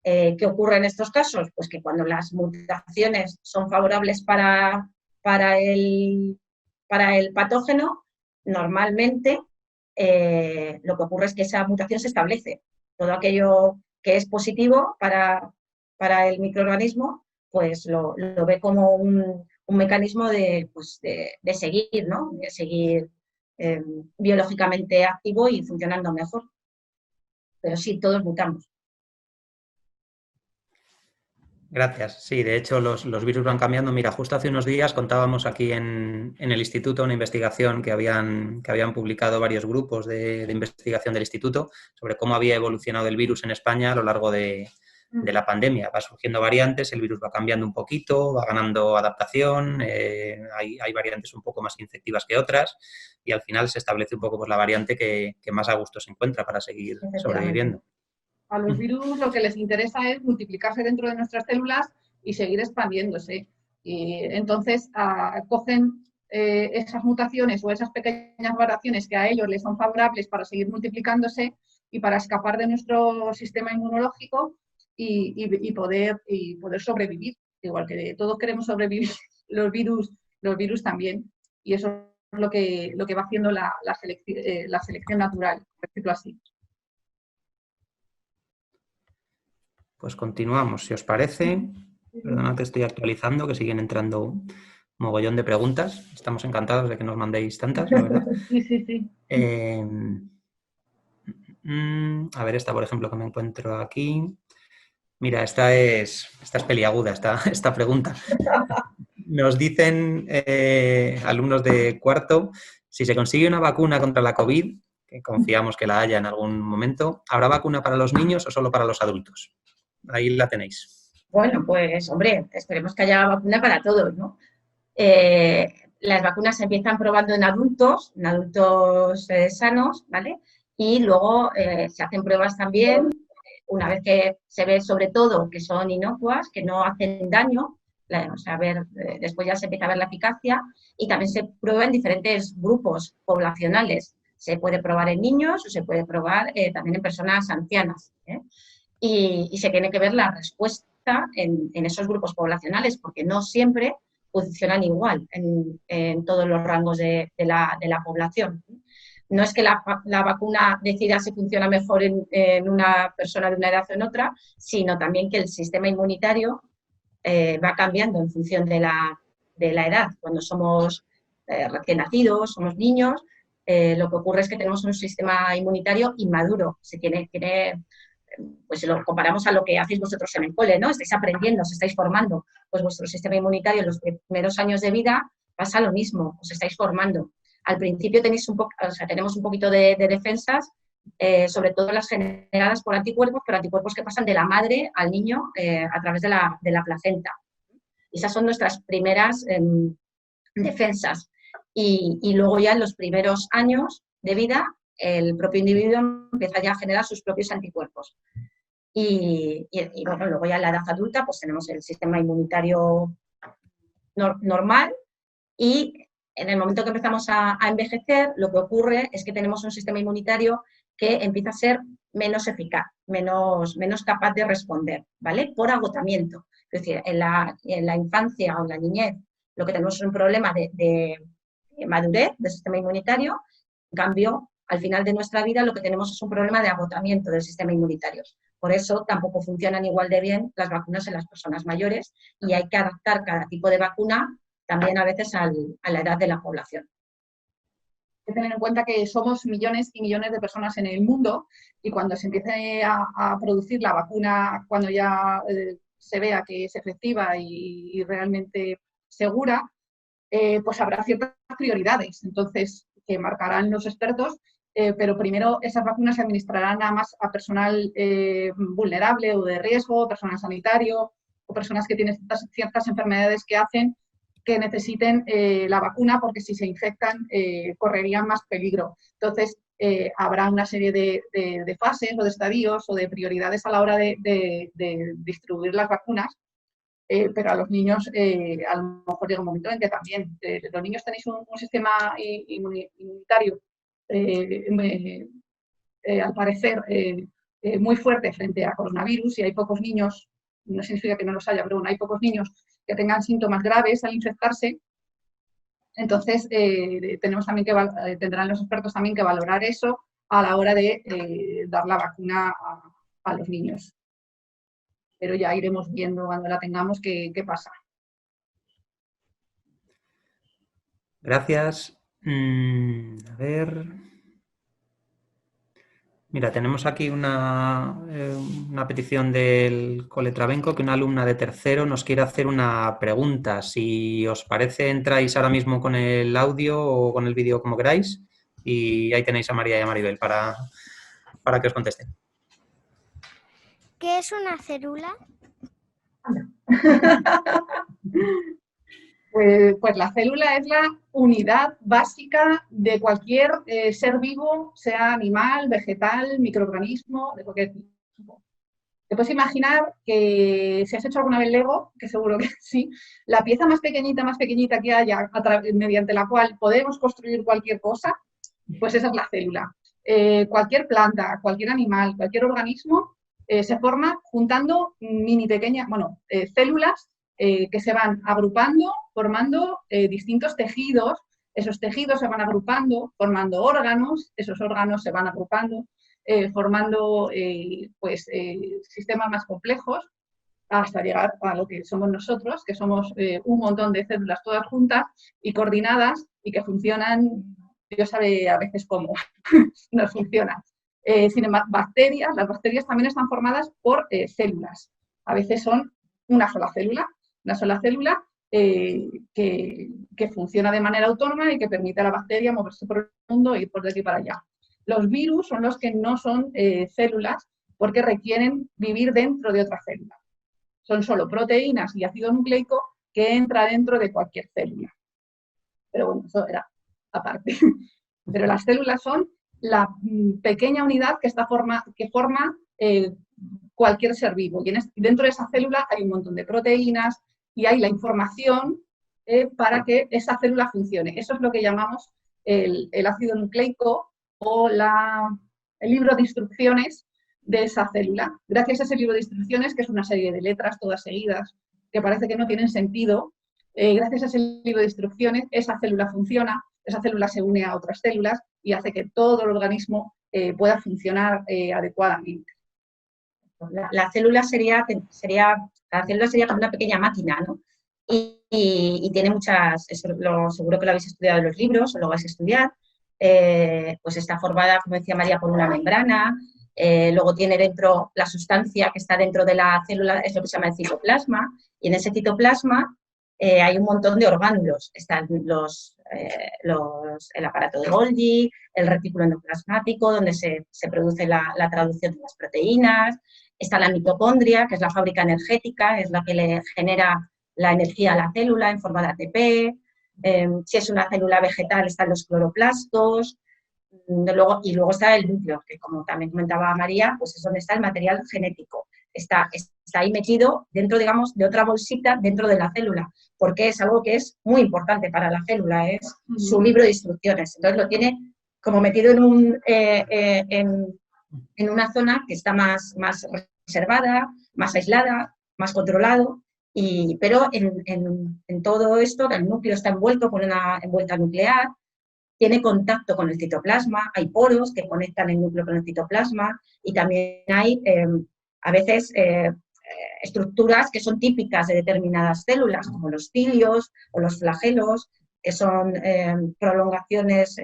¿Qué ocurre en estos casos? Pues que cuando las mutaciones son favorables para el patógeno, normalmente lo que ocurre es que esa mutación se establece. Todo aquello que es positivo para el microorganismo, pues lo ve como un mecanismo de seguir, ¿no? De seguir biológicamente activo y funcionando mejor. Pero sí, todos mutamos. Gracias. Sí, de hecho los virus van cambiando. Mira, justo hace unos días contábamos aquí en el instituto una investigación que habían publicado varios grupos de investigación del instituto sobre cómo había evolucionado el virus en España a lo largo de la pandemia. Va surgiendo variantes, el virus va cambiando un poquito, va ganando adaptación, hay variantes un poco más infectivas que otras y al final se establece un poco pues, la variante que más a gusto se encuentra para seguir sobreviviendo. A los virus lo que les interesa es multiplicarse dentro de nuestras células y seguir expandiéndose. Y entonces cogen esas mutaciones o esas pequeñas variaciones que a ellos les son favorables para seguir multiplicándose y para escapar de nuestro sistema inmunológico y poder sobrevivir. Igual que todos queremos sobrevivir, los virus también. Y eso es lo que va haciendo la selección natural, por decirlo así. Pues continuamos, si os parece. Perdonad que estoy actualizando, que siguen entrando mogollón de preguntas. Estamos encantados de que nos mandéis tantas, la verdad. Sí. A ver, esta, por ejemplo, que me encuentro aquí. Mira, esta es peliaguda, esta pregunta. Nos dicen alumnos de cuarto, si se consigue una vacuna contra la COVID, que confiamos que la haya en algún momento, ¿habrá vacuna para los niños o solo para los adultos? Ahí la tenéis. Bueno, pues, hombre, esperemos que haya vacuna para todos, ¿no? Las vacunas se empiezan probando en adultos sanos, ¿vale? Y luego se hacen pruebas también, una vez que se ve sobre todo que son inocuas, que no hacen daño, o sea, después ya se empieza a ver la eficacia y también se prueba en diferentes grupos poblacionales. Se puede probar en niños o se puede probar también en personas ancianas, ¿eh? Y se tiene que ver la respuesta en esos grupos poblacionales, porque no siempre funcionan igual en todos los rangos de la población. No es que la vacuna decida si funciona mejor en una persona de una edad o en otra, sino también que el sistema inmunitario va cambiando en función de la edad. Cuando somos recién nacidos, somos niños, lo que ocurre es que tenemos un sistema inmunitario inmaduro. Pues si lo comparamos a lo que hacéis vosotros en el cole, ¿no? Estáis aprendiendo, os estáis formando. Pues vuestro sistema inmunitario en los primeros años de vida pasa lo mismo, os estáis formando. Al principio tenemos un poquito de defensas, sobre todo las generadas por anticuerpos, pero anticuerpos que pasan de la madre al niño a través de la placenta. Esas son nuestras primeras defensas. Y luego ya en los primeros años de vida, el propio individuo empieza ya a generar sus propios anticuerpos. Y bueno, luego ya en la edad adulta pues tenemos el sistema inmunitario normal y en el momento que empezamos a envejecer, lo que ocurre es que tenemos un sistema inmunitario que empieza a ser menos eficaz, menos capaz de responder, ¿vale? Por agotamiento. Es decir, en la infancia o en la niñez lo que tenemos es un problema de madurez del sistema inmunitario, en cambio, al final de nuestra vida lo que tenemos es un problema de agotamiento del sistema inmunitario. Por eso tampoco funcionan igual de bien las vacunas en las personas mayores y hay que adaptar cada tipo de vacuna también a veces a la edad de la población. Hay que tener en cuenta que somos millones y millones de personas en el mundo y cuando se empiece a producir la vacuna, cuando ya se vea que es efectiva y realmente segura, pues habrá ciertas prioridades, entonces, que marcarán los expertos, pero primero esas vacunas se administrarán nada más a personal vulnerable o de riesgo, personal sanitario o personas que tienen ciertas enfermedades que hacen que necesiten la vacuna porque si se infectan correrían más peligro. Entonces, habrá una serie de fases o de estadios o de prioridades a la hora de distribuir las vacunas. Pero a los niños a lo mejor llega un momento en que también los niños tenéis un sistema inmunitario al parecer muy fuerte frente a coronavirus y hay pocos niños, no significa que no los haya, pero bueno, hay pocos niños que tengan síntomas graves al infectarse. Entonces tendrán los expertos también que valorar eso a la hora de dar la vacuna a los niños. Pero ya iremos viendo cuando la tengamos qué pasa. Gracias. A ver. Mira, tenemos aquí una petición del Cole Trabenco, que una alumna de tercero nos quiere hacer una pregunta. Si os parece, entráis ahora mismo con el audio o con el vídeo como queráis, y ahí tenéis a María y a Maribel para que os contesten. ¿Qué es una célula? Pues la célula es la unidad básica de cualquier ser vivo, sea animal, vegetal, microorganismo, de cualquier tipo. Te puedes imaginar que si has hecho alguna vez Lego, que seguro que sí, la pieza más pequeñita que haya mediante la cual podemos construir cualquier cosa, pues esa es la célula. Cualquier planta, cualquier animal, cualquier organismo se forma juntando células que se van agrupando, formando distintos tejidos. Esos tejidos se van agrupando, formando órganos, esos órganos se van agrupando, formando sistemas más complejos, hasta llegar a lo que somos nosotros, que somos un montón de células todas juntas y coordinadas y que funcionan, Dios sabe a veces cómo nos funcionan. Sin embargo, las bacterias también están formadas por células. A veces son una sola célula que funciona de manera autónoma y que permite a la bacteria moverse por el mundo y ir por de aquí para allá. Los virus son los que no son células porque requieren vivir dentro de otra célula. Son solo proteínas y ácido nucleico que entra dentro de cualquier célula. Pero bueno, eso era aparte. Pero las células son la pequeña unidad que forma cualquier ser vivo. Y dentro de esa célula hay un montón de proteínas y hay la información para que esa célula funcione. Eso es lo que llamamos el ácido nucleico o el libro de instrucciones de esa célula. Gracias a ese libro de instrucciones, que es una serie de letras todas seguidas, que parece que no tienen sentido, gracias a ese libro de instrucciones, esa célula funciona, esa célula se une a otras células y hace que todo el organismo pueda funcionar adecuadamente. La célula sería como una pequeña máquina, ¿no? Y tiene muchas, seguro que lo habéis estudiado en los libros o lo vais a estudiar, pues está formada, como decía María, por una membrana, luego tiene dentro la sustancia que está dentro de la célula, es lo que se llama el citoplasma, y en ese citoplasma hay un montón de orgánulos. Están el aparato de Golgi, el retículo endoplasmático, donde se produce la traducción de las proteínas. Está la mitocondria, que es la fábrica energética, es la que le genera la energía a la célula en forma de ATP. Si es una célula vegetal, están los cloroplastos. Y luego está el núcleo, que como también comentaba María, pues es donde está el material genético. Está ahí metido dentro, digamos, de otra bolsita dentro de la célula, porque es algo que es muy importante para la célula, es su libro de instrucciones. Entonces lo tiene como metido en una zona que está más reservada, más aislada, más controlado, pero en todo esto el núcleo está envuelto con una envuelta nuclear, tiene contacto con el citoplasma, hay poros que conectan el núcleo con el citoplasma y también hay a veces estructuras que son típicas de determinadas células, como los cilios o los flagelos, que son prolongaciones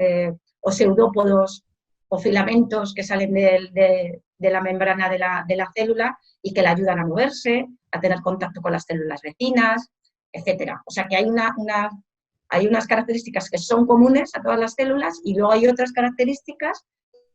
o pseudópodos o filamentos que salen de la membrana de la célula y que le ayudan a moverse, a tener contacto con las células vecinas, etc. O sea que hay unas características que son comunes a todas las células y luego hay otras características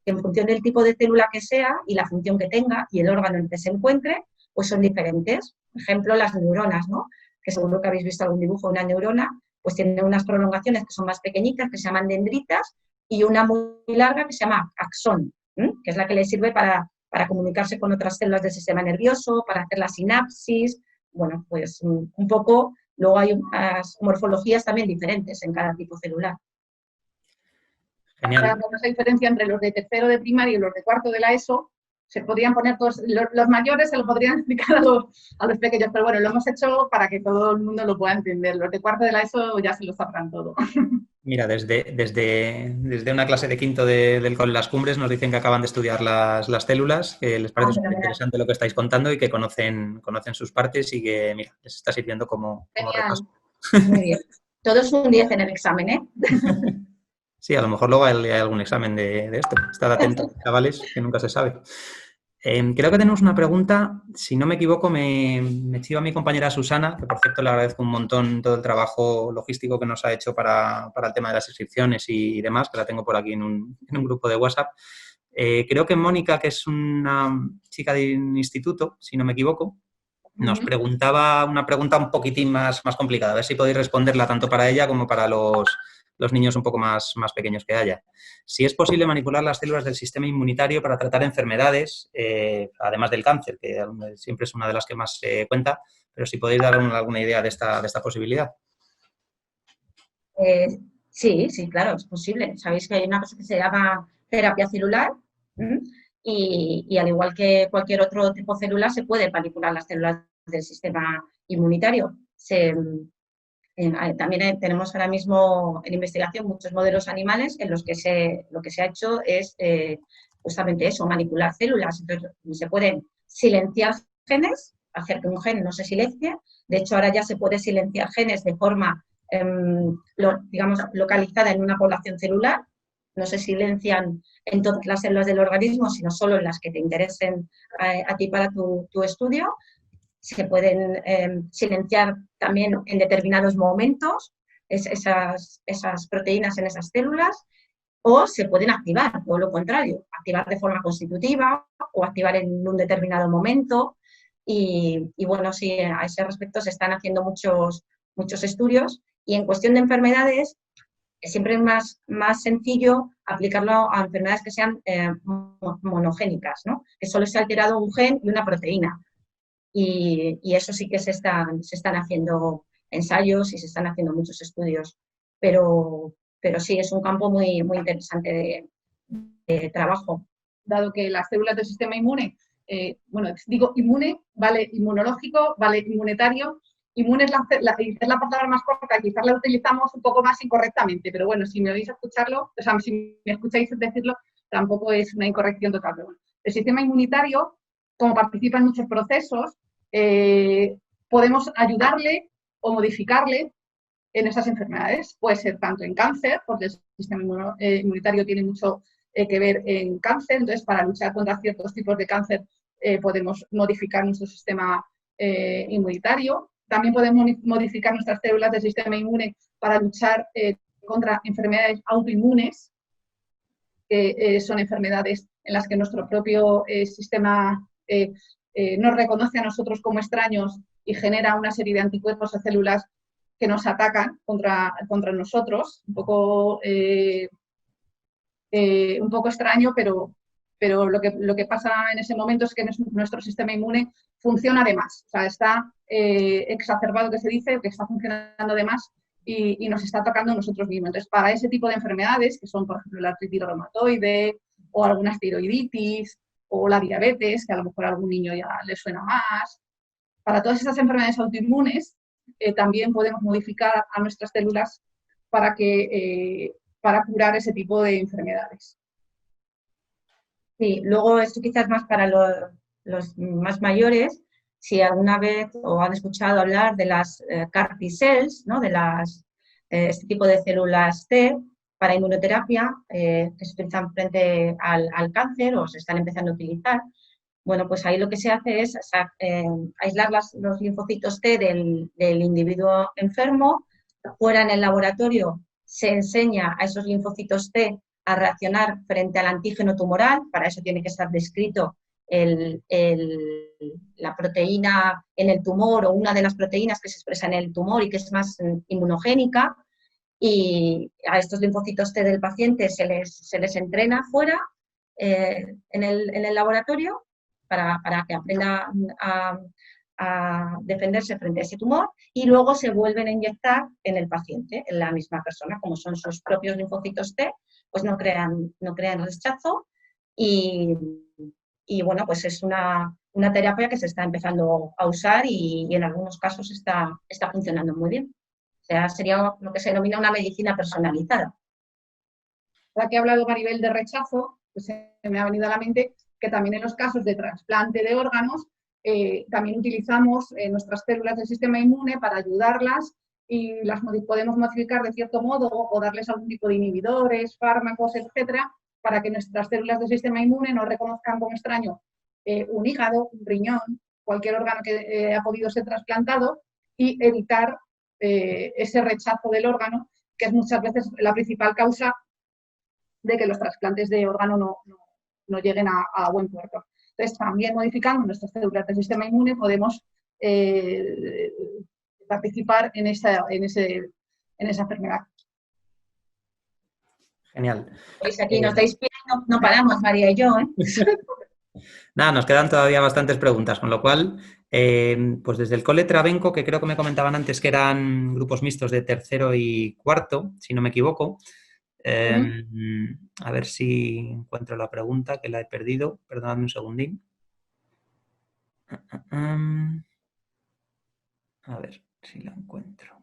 que en función del tipo de célula que sea y la función que tenga y el órgano en el que se encuentre, pues son diferentes. Por ejemplo, las neuronas, ¿no? Que seguro que habéis visto algún dibujo de una neurona, pues tiene unas prolongaciones que son más pequeñitas, que se llaman dendritas, y una muy larga que se llama axón, que es la que le sirve para comunicarse con otras células del sistema nervioso, para hacer la sinapsis. Bueno, pues un poco, luego hay unas morfologías también diferentes en cada tipo celular. Genial. Esa diferencia entre los de tercero de primaria y los de cuarto de la ESO, se podrían poner todos, los mayores se lo podrían explicar a los pequeños, pero bueno, lo hemos hecho para que todo el mundo lo pueda entender. Los de cuarto de la ESO ya se lo sabrán todo. Mira, desde una clase de quinto del Cole Las Cumbres nos dicen que acaban de estudiar las células, que les parece súper interesante lo que estáis contando y que conocen sus partes y que, mira, les está sirviendo como repaso. Muy bien. Todos un 10 en el examen, ¿eh? Sí, a lo mejor luego hay algún examen de esto. Estad atentos, chavales, que nunca se sabe. Creo que tenemos una pregunta. Si no me equivoco, me chiva mi compañera Susana, que por cierto le agradezco un montón todo el trabajo logístico que nos ha hecho para el tema de las inscripciones y demás, que la tengo por aquí en un grupo de WhatsApp. Creo que Mónica, que es una chica de un instituto, si no me equivoco, nos preguntaba una pregunta un poquitín más complicada. A ver si podéis responderla tanto para ella como para los niños un poco más pequeños que haya. Si es posible manipular las células del sistema inmunitario para tratar enfermedades, además del cáncer, que siempre es una de las que más se cuenta, pero si podéis dar alguna idea de esta posibilidad. Sí, claro, es posible. Sabéis que hay una cosa que se llama terapia celular y al igual que cualquier otro tipo de célula se pueden manipular las células del sistema inmunitario. También tenemos ahora mismo en investigación muchos modelos animales en los que lo que se ha hecho es justamente eso, manipular células. Entonces, se pueden silenciar genes, hacer que un gen no se silencie. De hecho, ahora ya se puede silenciar genes de forma, digamos, localizada en una población celular. No se silencian en todas las células del organismo, sino solo en las que te interesen a ti para tu estudio. Se pueden silenciar también en determinados momentos esas proteínas en esas células, o se pueden activar, todo lo contrario, activar de forma constitutiva o activar en un determinado momento. Y bueno, sí, a ese respecto se están haciendo muchos estudios, y en cuestión de enfermedades es siempre más sencillo aplicarlo a enfermedades que sean monogénicas, ¿no? Que solo se ha alterado un gen y una proteína. Y eso sí que se están haciendo ensayos y se están haciendo muchos estudios. Pero sí, es un campo muy interesante de trabajo. Dado que las células del sistema inmune, digo inmune, vale inmunológico, vale inmunitario. Inmune es la palabra más corta, quizás la utilizamos un poco más incorrectamente, pero bueno, si me oís escucharlo, o sea, si me escucháis decirlo, tampoco es una incorrección total. Pero bueno, el sistema inmunitario, como participa en muchos procesos, podemos ayudarle o modificarle en esas enfermedades. Puede ser tanto en cáncer, porque el sistema inmunitario tiene mucho que ver en cáncer, entonces para luchar contra ciertos tipos de cáncer podemos modificar nuestro sistema inmunitario. También podemos modificar nuestras células del sistema inmune para luchar contra enfermedades autoinmunes, que son enfermedades en las que nuestro propio sistema nos reconoce a nosotros como extraños y genera una serie de anticuerpos o células que nos atacan contra nosotros. Un poco extraño, pero lo que pasa en ese momento es que nuestro sistema inmune funciona de más. O sea, está exacerbado, que se dice, que está funcionando de más y nos está atacando a nosotros mismos. Entonces, para ese tipo de enfermedades, que son, por ejemplo, la artritis reumatoide o algunas tiroiditis, o la diabetes, que a lo mejor a algún niño ya le suena más. Para todas estas enfermedades autoinmunes, también podemos modificar a nuestras células para curar ese tipo de enfermedades. Sí, luego esto quizás más para los más mayores, si alguna vez o han escuchado hablar de las CAR T-cells, ¿no? De este tipo de células T, para inmunoterapia, que se utilizan frente al cáncer o se están empezando a utilizar. Bueno, pues ahí lo que se hace es aislar los linfocitos T del individuo enfermo. Fuera en el laboratorio se enseña a esos linfocitos T a reaccionar frente al antígeno tumoral. Para eso tiene que estar descrito la proteína en el tumor o una de las proteínas que se expresa en el tumor y que es más inmunogénica. Y a estos linfocitos T del paciente se les entrena fuera en el laboratorio para que aprenda a defenderse frente a ese tumor, y luego se vuelven a inyectar en el paciente, en la misma persona. Como son sus propios linfocitos T, pues no crean rechazo y bueno, pues es una terapia que se está empezando a usar y en algunos casos está funcionando muy bien. O sea, sería lo que se denomina una medicina personalizada. Ahora que ha hablado Maribel de rechazo, pues se me ha venido a la mente que también en los casos de trasplante de órganos también utilizamos nuestras células del sistema inmune para ayudarlas y las podemos modificar de cierto modo o darles algún tipo de inhibidores, fármacos, etcétera, para que nuestras células del sistema inmune no reconozcan como extraño un hígado, un riñón, cualquier órgano que ha podido ser trasplantado y evitar ese rechazo del órgano, que es muchas veces la principal causa de que los trasplantes de órgano no lleguen a buen puerto. Entonces, también modificando nuestras células del sistema inmune podemos participar en esa enfermedad. Genial. Pues aquí nos dais pie, no paramos, María y yo, ¿eh? Nada, nos quedan todavía bastantes preguntas, con lo cual, pues desde el Cole Trabenco, que creo que me comentaban antes que eran grupos mixtos de tercero y cuarto, si no me equivoco. A ver si encuentro la pregunta, que la he perdido. Perdóname un segundín. A ver si la encuentro.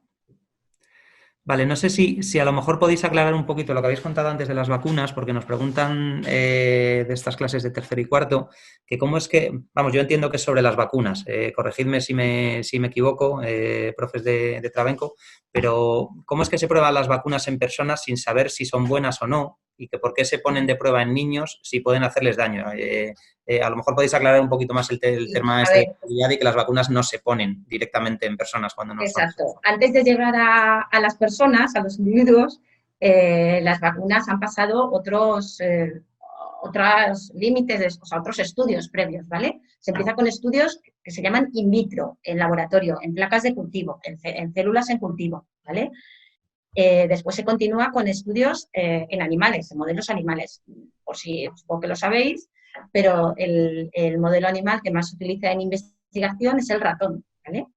Vale, no sé si a lo mejor podéis aclarar un poquito lo que habéis contado antes de las vacunas, porque nos preguntan de estas clases de tercero y cuarto, que cómo es que, vamos, yo entiendo que es sobre las vacunas, corregidme si me equivoco, profes de Trabenco, pero ¿cómo es que se prueban las vacunas en personas sin saber si son buenas o no? Y que por qué se ponen de prueba en niños si pueden hacerles daño. A lo mejor podéis aclarar un poquito más el tema de seguridad y que las vacunas no se ponen directamente en personas cuando no son. Exacto. Antes de llegar a las personas, a los individuos, las vacunas han pasado otros límites, o sea, otros estudios previos, ¿vale? Se empieza con estudios que se llaman in vitro, en laboratorio, en placas de cultivo, en células en cultivo, ¿vale? Después se continúa con estudios en animales, en modelos animales, por si supongo que lo sabéis, pero el modelo animal que más se utiliza en investigación es el ratón, ¿vale?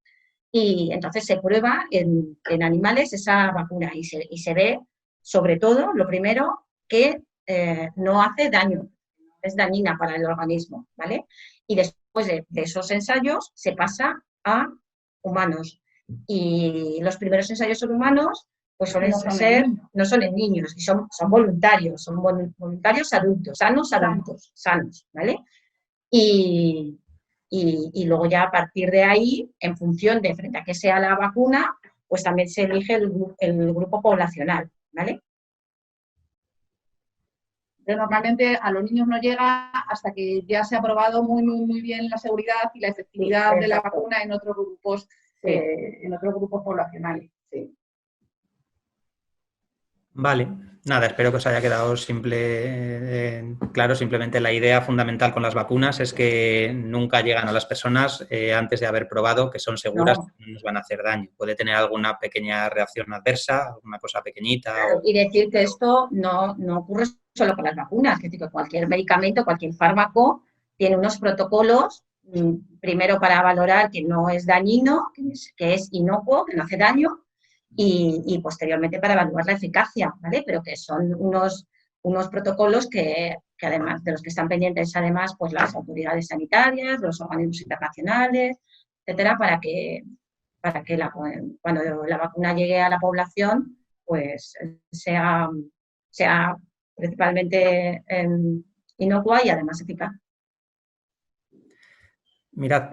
Y entonces se prueba en animales esa vacuna y se ve, sobre todo, lo primero, que no hace daño, es dañina para el organismo, ¿vale? Y después de esos ensayos se pasa a humanos. Y los primeros ensayos en humanos pues suelen no son en niños, y son voluntarios, adultos, sanos, ¿vale? Y luego ya a partir de ahí, en función de frente a qué sea la vacuna, pues también se elige el grupo poblacional, ¿vale? Pero normalmente a los niños no llega hasta que ya se ha probado muy bien la seguridad y la efectividad de la vacuna en otros grupos, poblacionales. Sí. Vale, nada, espero que os haya quedado claro. Simplemente la idea fundamental con las vacunas es que nunca llegan a las personas antes de haber probado que son seguras, que no nos van a hacer daño. Puede tener alguna pequeña reacción adversa, alguna cosa pequeñita. Y decir que esto no ocurre solo con las vacunas, que cualquier medicamento, cualquier fármaco tiene unos protocolos, primero para valorar que no es dañino, que es inocuo, que no hace daño, y posteriormente para evaluar la eficacia, ¿vale? Pero que son unos protocolos que además de los que están pendientes, además, pues las autoridades sanitarias, los organismos internacionales, etcétera, para que cuando la vacuna llegue a la población, pues sea principalmente inocua y además eficaz. Mirad,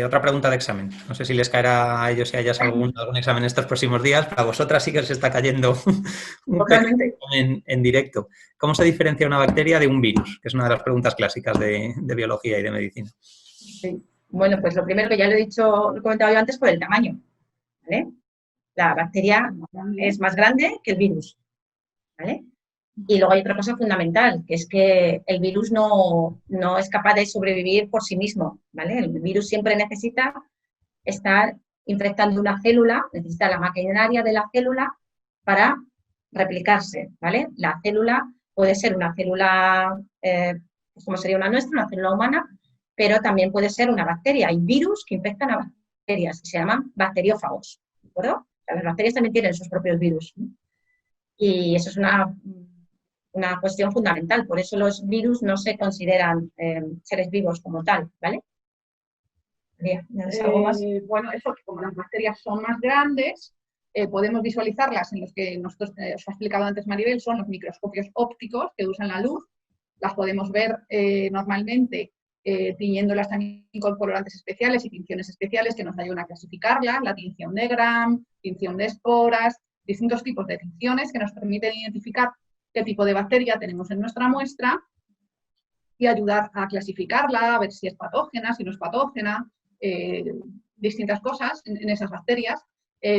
otra pregunta de examen. No sé si les caerá a ellos y a ellas algún examen estos próximos días. Para vosotras sí que os está cayendo un examen en directo. ¿Cómo se diferencia una bacteria de un virus? Que es una de las preguntas clásicas de biología y de medicina. Sí. Bueno, pues lo primero que ya lo he comentado yo antes, por el tamaño, ¿vale? La bacteria es más grande que el virus, ¿vale? Y luego hay otra cosa fundamental, que es que el virus no es capaz de sobrevivir por sí mismo, ¿vale? El virus siempre necesita estar infectando una célula, necesita la maquinaria de la célula para replicarse, ¿vale? La célula puede ser una célula, como sería una nuestra, una célula humana, pero también puede ser una bacteria. Hay virus que infectan a bacterias, que se llaman bacteriófagos, ¿de acuerdo? O sea, las bacterias también tienen sus propios virus, ¿no? Y eso es una cuestión fundamental. Por eso los virus no se consideran seres vivos como tal, ¿vale? ¿Algo más? Bueno, eso, que como las bacterias son más grandes, podemos visualizarlas en los que nosotros os ha explicado antes Maribel, son los microscopios ópticos que usan la luz. Las podemos ver normalmente tiñéndolas también con colorantes especiales y tinciones especiales que nos ayudan a clasificarla, la tinción de Gram, tinción de esporas, distintos tipos de tinciones que nos permiten identificar qué tipo de bacteria tenemos en nuestra muestra y ayudar a clasificarla, a ver si es patógena, si no es patógena, distintas cosas en esas bacterias.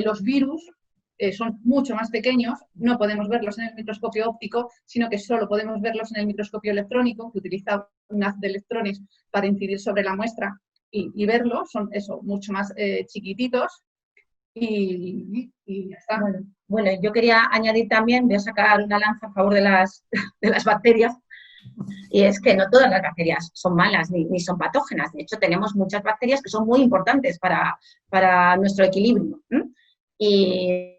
Los virus son mucho más pequeños, no podemos verlos en el microscopio óptico, sino que solo podemos verlos en el microscopio electrónico, que utiliza un haz de electrones para incidir sobre la muestra y verlos. Son eso, mucho más chiquititos y ya está. Bueno, yo quería añadir también, voy a sacar una lanza a favor de las bacterias, y es que no todas las bacterias son malas ni son patógenas. De hecho, tenemos muchas bacterias que son muy importantes para nuestro equilibrio. Y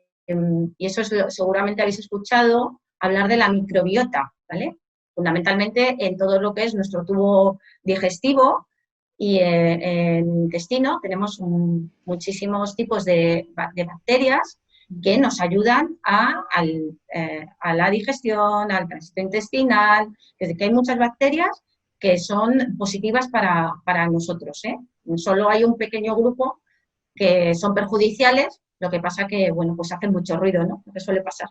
eso seguramente habéis escuchado hablar de la microbiota, ¿vale? Fundamentalmente en todo lo que es nuestro tubo digestivo y en el intestino tenemos muchísimos tipos de bacterias que nos ayudan a la digestión, al tránsito intestinal. Es decir, que hay muchas bacterias que son positivas para nosotros, ¿eh? Solo hay un pequeño grupo que son perjudiciales, lo que pasa que, bueno, pues hacen mucho ruido, ¿no? Lo que suele pasar.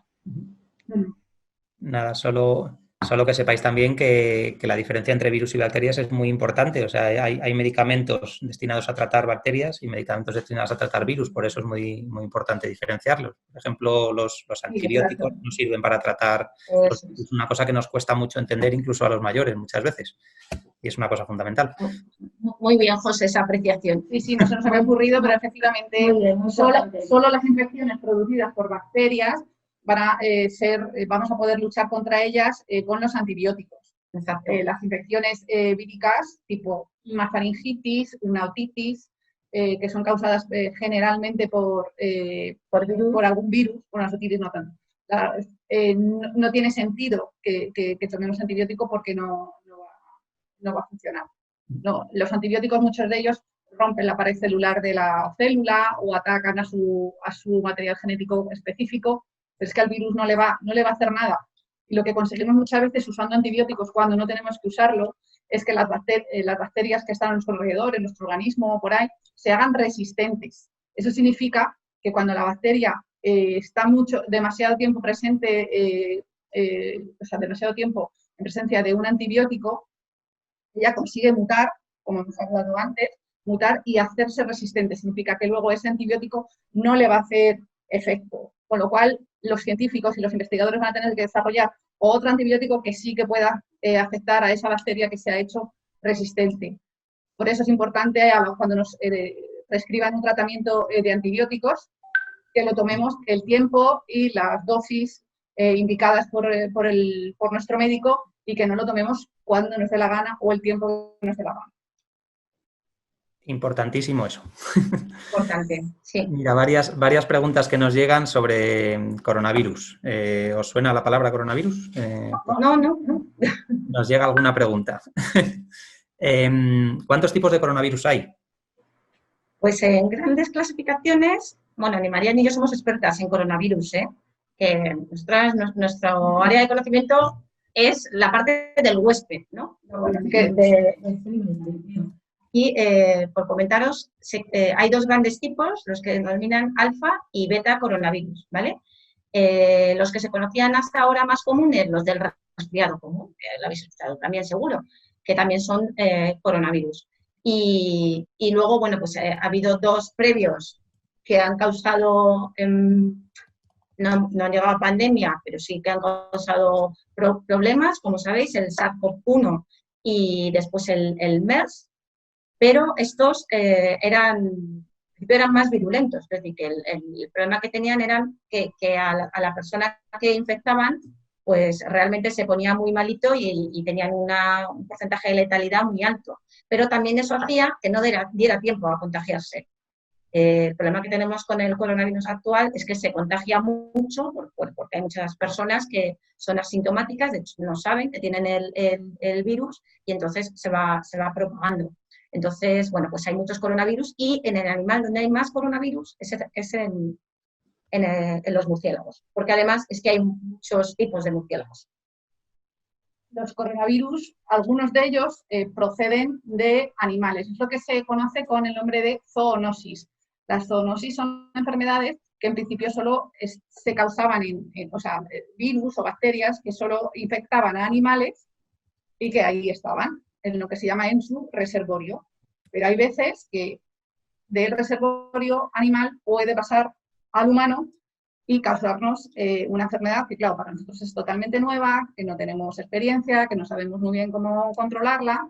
Nada, solo que sepáis también que la diferencia entre virus y bacterias es muy importante. O sea, hay medicamentos destinados a tratar bacterias y medicamentos destinados a tratar virus, por eso es muy, muy importante diferenciarlos. Por ejemplo, los antibióticos no sirven para tratar los virus. Es una cosa que nos cuesta mucho entender incluso a los mayores muchas veces. Y es una cosa fundamental. Muy bien, José, esa apreciación. Sí, no se nos había ocurrido, pero efectivamente solo las infecciones producidas por bacterias vamos a poder luchar contra ellas con los antibióticos. Las infecciones víricas tipo una faringitis, una otitis, que son causadas generalmente por algún virus, por una otitis no tanto. No tiene sentido que tomemos antibiótico porque no va a funcionar. No, los antibióticos, muchos de ellos rompen la pared celular de la célula o atacan a su material genético específico, pero es que al virus no le va a hacer nada. Y lo que conseguimos muchas veces usando antibióticos cuando no tenemos que usarlo es que las bacterias que están a nuestro alrededor, en nuestro organismo o por ahí, se hagan resistentes. Eso significa que cuando la bacteria está demasiado tiempo presente, demasiado tiempo en presencia de un antibiótico, ella consigue mutar, como hemos hablado antes, mutar y hacerse resistente. Significa que luego ese antibiótico no le va a hacer efecto. Con lo cual, los científicos y los investigadores van a tener que desarrollar otro antibiótico que sí que pueda afectar a esa bacteria que se ha hecho resistente. Por eso es importante cuando nos prescriban un tratamiento de antibióticos que lo tomemos el tiempo y las dosis indicadas por nuestro médico y que no lo tomemos cuando nos dé la gana o el tiempo que nos dé la gana. Importantísimo eso. Importante, sí. Mira, varias preguntas que nos llegan sobre coronavirus. ¿Os suena la palabra coronavirus? No. Nos llega alguna pregunta. ¿Cuántos tipos de coronavirus hay? Pues en grandes clasificaciones, bueno, ni María ni yo somos expertas en coronavirus, ¿eh? Nuestro área de conocimiento es la parte del huésped, ¿no? Y por comentaros, hay dos grandes tipos, los que denominan alfa y beta coronavirus, ¿vale? Los que se conocían hasta ahora más comunes, los del resfriado común, que lo habéis escuchado también seguro, que también son coronavirus. Y luego, bueno, pues ha habido dos previos que han causado, no han llegado a pandemia, pero sí que han causado problemas, como sabéis, el SARS-CoV-1 y después el MERS. Pero estos eran más virulentos, es decir, que el problema que tenían era que a la persona que infectaban, pues realmente se ponía muy malito y tenían un porcentaje de letalidad muy alto. Pero también eso hacía que no diera tiempo a contagiarse. El problema que tenemos con el coronavirus actual es que se contagia mucho porque hay muchas personas que son asintomáticas, de hecho no saben que tienen el virus y entonces se va propagando. Entonces, bueno, pues hay muchos coronavirus y en el animal donde hay más coronavirus es en los murciélagos, porque además es que hay muchos tipos de murciélagos. los coronavirus, algunos de ellos proceden de animales. Es lo que se conoce con el nombre de zoonosis. Las zoonosis son enfermedades que en principio solo se causaban o sea, virus o bacterias que solo infectaban a animales y que ahí estaban, en lo que se llama en su reservorio. Pero hay veces que del reservorio animal puede pasar al humano y causarnos una enfermedad que, claro, para nosotros es totalmente nueva, que no tenemos experiencia, que no sabemos muy bien cómo controlarla,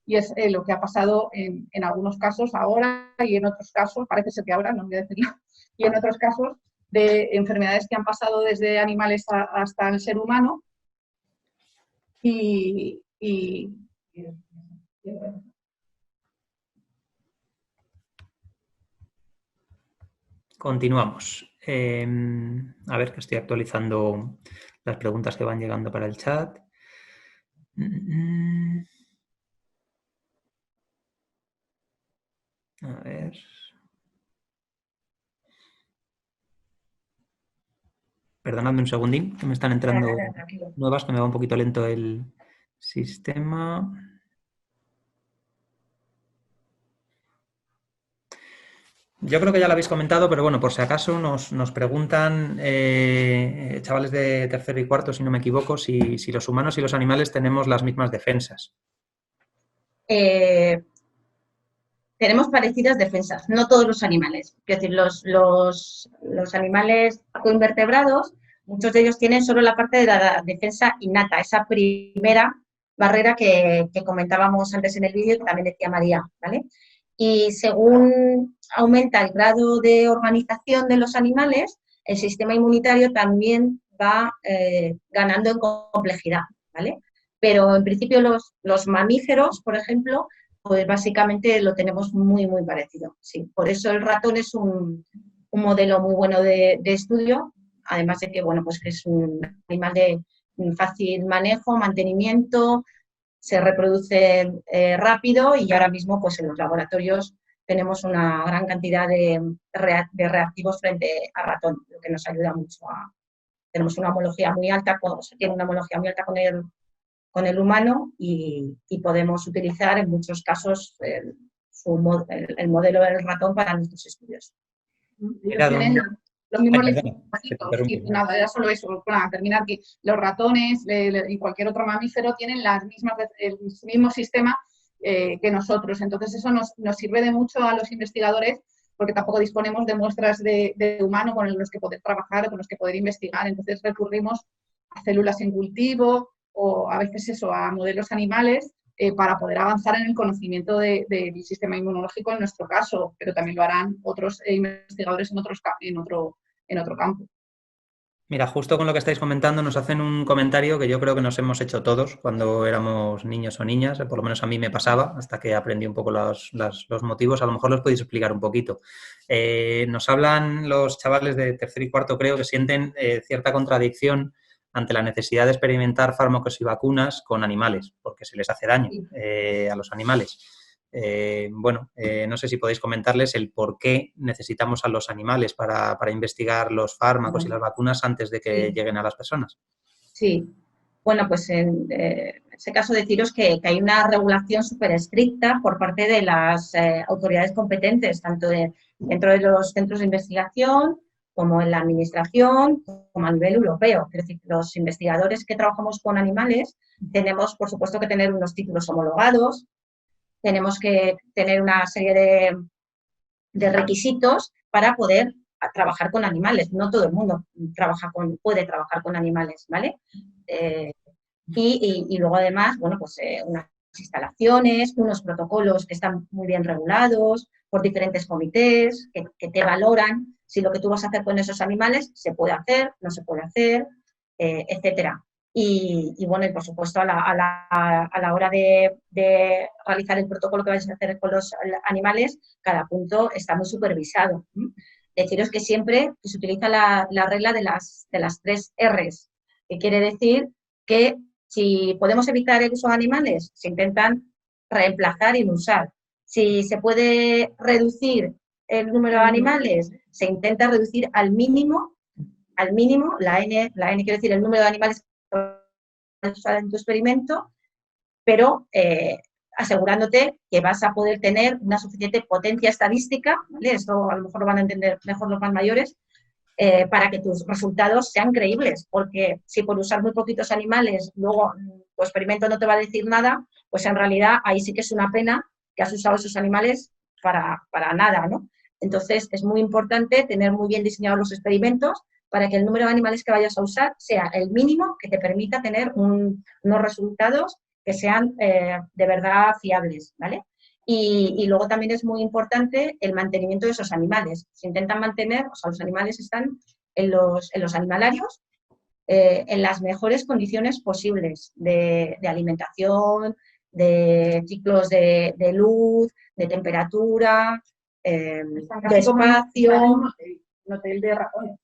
y es lo que ha pasado en algunos casos ahora y en otros casos, parece ser que ahora, no voy a decirlo, y en otros casos de enfermedades que han pasado desde animales hasta el ser humano. Continuamos. A ver, que estoy actualizando las preguntas que van llegando para el chat. A ver. Perdonadme un segundín, que me están entrando nuevas, que me va un poquito lento el sistema. Yo creo que ya lo habéis comentado, pero bueno, por si acaso nos preguntan chavales de tercero y cuarto, si no me equivoco, si los humanos y los animales tenemos las mismas defensas. Tenemos parecidas defensas, no todos los animales. Es decir, los animales coinvertebrados, muchos de ellos tienen solo la parte de la defensa innata, esa primera barrera que comentábamos antes en el vídeo, que también decía María, ¿vale? Y según aumenta el grado de organización de los animales, el sistema inmunitario también va ganando en complejidad, ¿vale? Pero en principio los mamíferos, por ejemplo, pues básicamente lo tenemos muy, muy parecido. Sí. Por eso el ratón es un modelo muy bueno de estudio, además de que, bueno, pues que es un animal de fácil manejo, mantenimiento, se reproduce rápido y ahora mismo pues en los laboratorios tenemos una gran cantidad de reactivos frente a ratón, lo que nos ayuda mucho tenemos una homología muy alta, tiene una homología muy alta con el humano y podemos utilizar en muchos casos el modelo del ratón para nuestros estudios. Tienen los mismos linfocitos, nada, era solo eso, para terminar, que los ratones y cualquier otro mamífero tienen el mismo sistema que nosotros, entonces eso nos sirve de mucho a los investigadores porque tampoco disponemos de muestras de humano con los que poder trabajar o con los que poder investigar, entonces recurrimos a células en cultivo o a veces eso, a modelos animales para poder avanzar en el conocimiento del sistema inmunológico en nuestro caso, pero también lo harán otros investigadores en otro campo. Mira, justo con lo que estáis comentando nos hacen un comentario que yo creo que nos hemos hecho todos cuando éramos niños o niñas, por lo menos a mí me pasaba, hasta que aprendí un poco los motivos, a lo mejor los podéis explicar un poquito. Nos hablan los chavales de tercero y cuarto, creo, que sienten cierta contradicción ante la necesidad de experimentar fármacos y vacunas con animales, porque se les hace daño a los animales. No sé si podéis comentarles el por qué necesitamos a los animales para investigar los fármacos y las vacunas antes de que lleguen a las personas. Sí, bueno, pues en ese caso deciros que hay una regulación súper estricta por parte de las autoridades competentes, tanto dentro de los centros de investigación como en la administración, como a nivel europeo. Es decir, los investigadores que trabajamos con animales tenemos, por supuesto, que tener unos títulos homologados, tenemos que tener una serie de requisitos para poder trabajar con animales. No todo el mundo puede trabajar con animales, ¿vale? Y luego, además, bueno, pues unas instalaciones, unos protocolos que están muy bien regulados por diferentes comités que te valoran si lo que tú vas a hacer con esos animales se puede hacer, no se puede hacer, etcétera. Y bueno, y por supuesto, a la hora de realizar el protocolo que vais a hacer con los animales, cada punto está muy supervisado. Deciros que siempre se utiliza la regla de las 3 R's, que quiere decir que si podemos evitar el uso de animales, se intentan reemplazar y no usar. Si se puede reducir el número de animales, se intenta reducir al mínimo, la N quiere decir el número de animales usar en tu experimento, pero asegurándote que vas a poder tener una suficiente potencia estadística, ¿vale? Esto a lo mejor lo van a entender mejor los más mayores, para que tus resultados sean creíbles, porque si por usar muy poquitos animales luego tu experimento no te va a decir nada, pues en realidad ahí sí que es una pena que has usado esos animales para nada, ¿no? Entonces es muy importante tener muy bien diseñados los experimentos para que el número de animales que vayas a usar sea el mínimo que te permita tener unos resultados que sean de verdad fiables, ¿vale? Y luego también es muy importante el mantenimiento de esos animales. Se intentan mantener, o sea, los animales están en los animalarios en las mejores condiciones posibles de alimentación, de ciclos de luz, de temperatura, de espacio. Un hotel de ratones.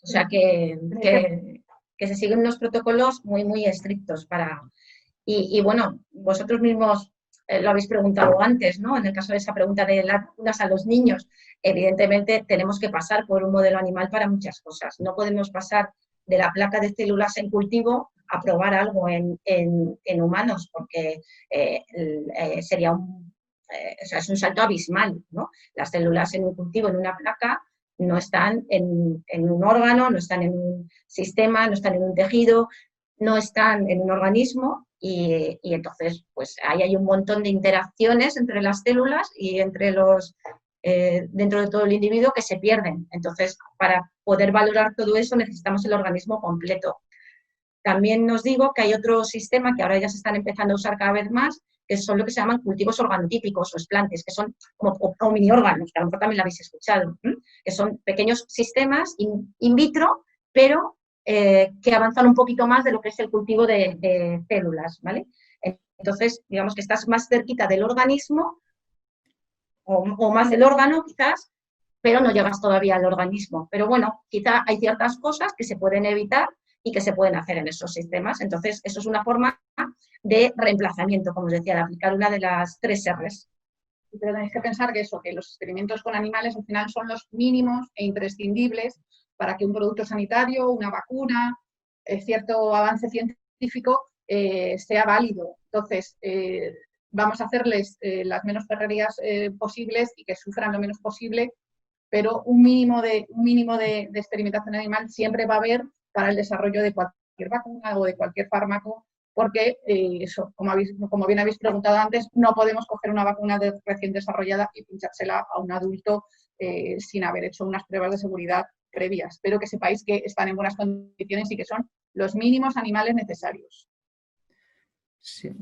O sea, que se siguen unos protocolos muy, muy estrictos para... Y bueno, vosotros mismos lo habéis preguntado antes, ¿no? En el caso de esa pregunta de las vacunas a los niños, evidentemente tenemos que pasar por un modelo animal para muchas cosas. No podemos pasar de la placa de células en cultivo a probar algo en humanos, porque sería o sea, es un salto abismal, ¿no? Las células en un cultivo, en una placa, no están en un órgano, no están en un sistema, no están en un tejido, no están en un organismo y entonces pues ahí hay un montón de interacciones entre las células y entre dentro de todo el individuo que se pierden. Entonces, para poder valorar todo eso necesitamos el organismo completo. También os digo que hay otro sistema que ahora ya se están empezando a usar cada vez más, que son lo que se llaman cultivos organotípicos o explantes, que son como o mini órganos, que a lo mejor también lo habéis escuchado, que son pequeños sistemas in vitro, pero que avanzan un poquito más de lo que es el cultivo de células, ¿vale? Entonces, digamos que estás más cerquita del organismo o más del órgano, quizás, pero no llegas todavía al organismo. Pero bueno, quizá hay ciertas cosas que se pueden evitar y que se pueden hacer en esos sistemas. Entonces, eso es una forma de reemplazamiento, como os decía, de aplicar una de las 3 R's. Pero tenéis que pensar que que los experimentos con animales al final son los mínimos e imprescindibles para que un producto sanitario, una vacuna, cierto avance científico sea válido. Entonces, vamos a hacerles las menos perrerías posibles y que sufran lo menos posible, pero un mínimo de experimentación animal siempre va a haber para el desarrollo de cualquier vacuna o de cualquier fármaco, porque eso, como bien habéis preguntado antes, no podemos coger una vacuna recién desarrollada y pinchársela a un adulto sin haber hecho unas pruebas de seguridad previas. Espero que sepáis que están en buenas condiciones y que son los mínimos animales necesarios. Sí.